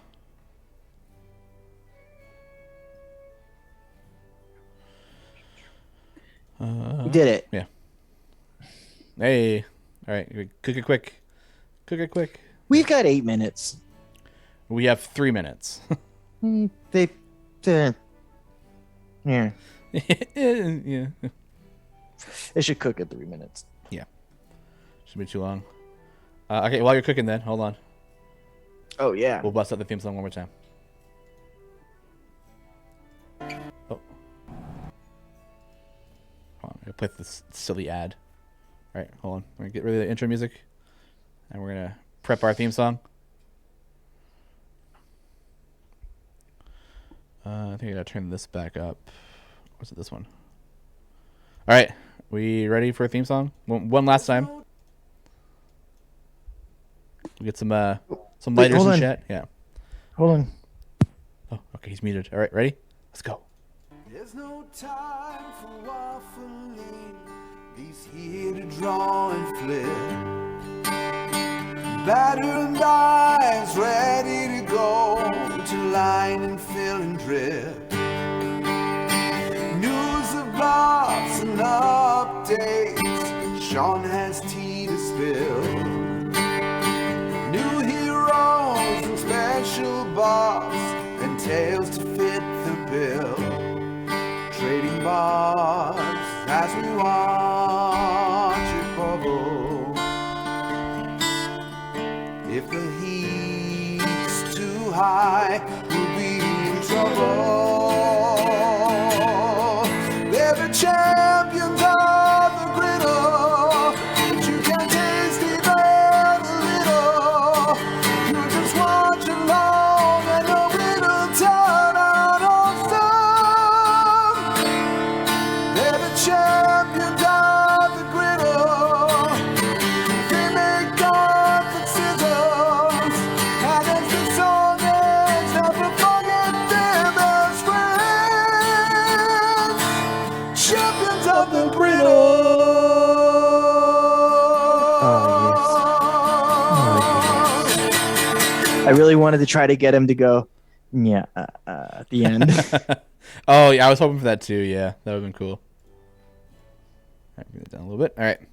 We did it. Yeah. Hey. All right. Cook it quick. Cook it quick. We've got 8 minutes. We have 3 minutes. Yeah. Yeah. It should cook at 3 minutes. Yeah. Should be too long. Okay, while you're cooking then, hold on. Oh, yeah. We'll bust out the theme song one more time. Oh. Hold on, I'm gonna play this silly ad. Alright, hold on. We're gonna get rid of the intro music. And we're gonna prep our theme song. I think I gotta turn this back up. What's it, this one? Alright, we ready for a theme song? One last time. We get some lighters hold in on. chat. Yeah. Hold on. Oh, okay, he's muted. All right, ready? Let's go. There's no time for waffling. These here to draw and flip. Battered eyes ready to go to line and fill and drip. News of bars and updates. Sean has tea to spill. New heroes and special bars and tales to fit the bill. Trading bars as we watch it bubble. If the heat's too high, we'll be in trouble. They're the champions of the griddle, but you can taste it a little. You just watch along and the riddle turn out awesome. They're the champions of the griddle. They make guns and scissors, and as the song ends, never forget they're best friends. Champions of the griddle. I really wanted to try to get him to go, Yeah, at the end. Oh, yeah, I was hoping for that too. Yeah, that would have been cool. All right, bring it down a little bit. All right. Now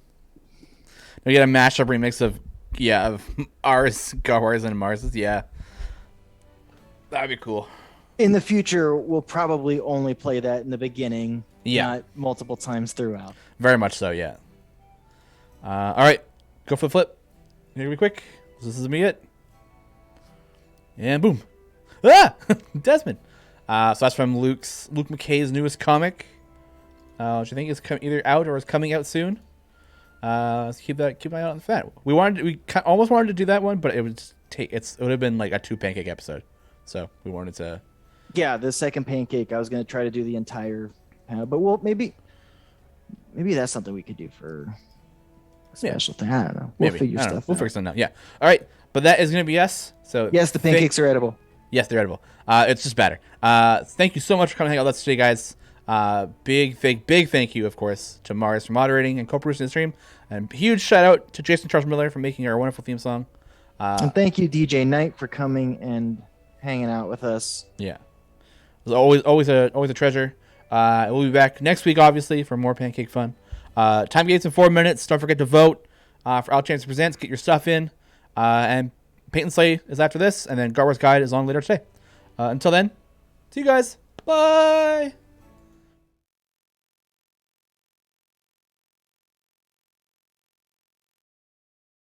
we get a mashup remix of ours, Garwars, and Mars's. Yeah. That'd be cool. In the future, we'll probably only play that in the beginning, Yeah. not multiple times throughout. Very much so, yeah. All right. Go for the flip. Here we quick. This is immediate. And boom. Ah! Desmond. So that's from Luke McKay's newest comic, which I think is either out or is coming out soon. Let's keep an eye out on that. We almost wanted to do that one, but it would have been like a 2 pancake episode. So we wanted to. Yeah, the second pancake, I was going to try to do the entire panel, but maybe that's something we could do for a special thing. I don't know. We'll figure stuff We'll out. figure something out. Yeah. All right. But that is going to be us. So Yes, the pancakes are edible. Yes, they're edible. It's just better. Thank you so much for coming hang out with us today, guys. Big thank you, of course, to Mars for moderating and co-producing the stream. And huge shout out to Jason Charles Miller for making our wonderful theme song. And thank you, DJ Knight, for coming and hanging out with us. Yeah. It was always a treasure. We'll be back next week, obviously, for more pancake fun. Time gates in 4 minutes. Don't forget to vote for Out Chance Presents. Get your stuff in. And Paint and Slay is after this, and then Garwar's Guide is on later today. Until then, see you guys. Bye.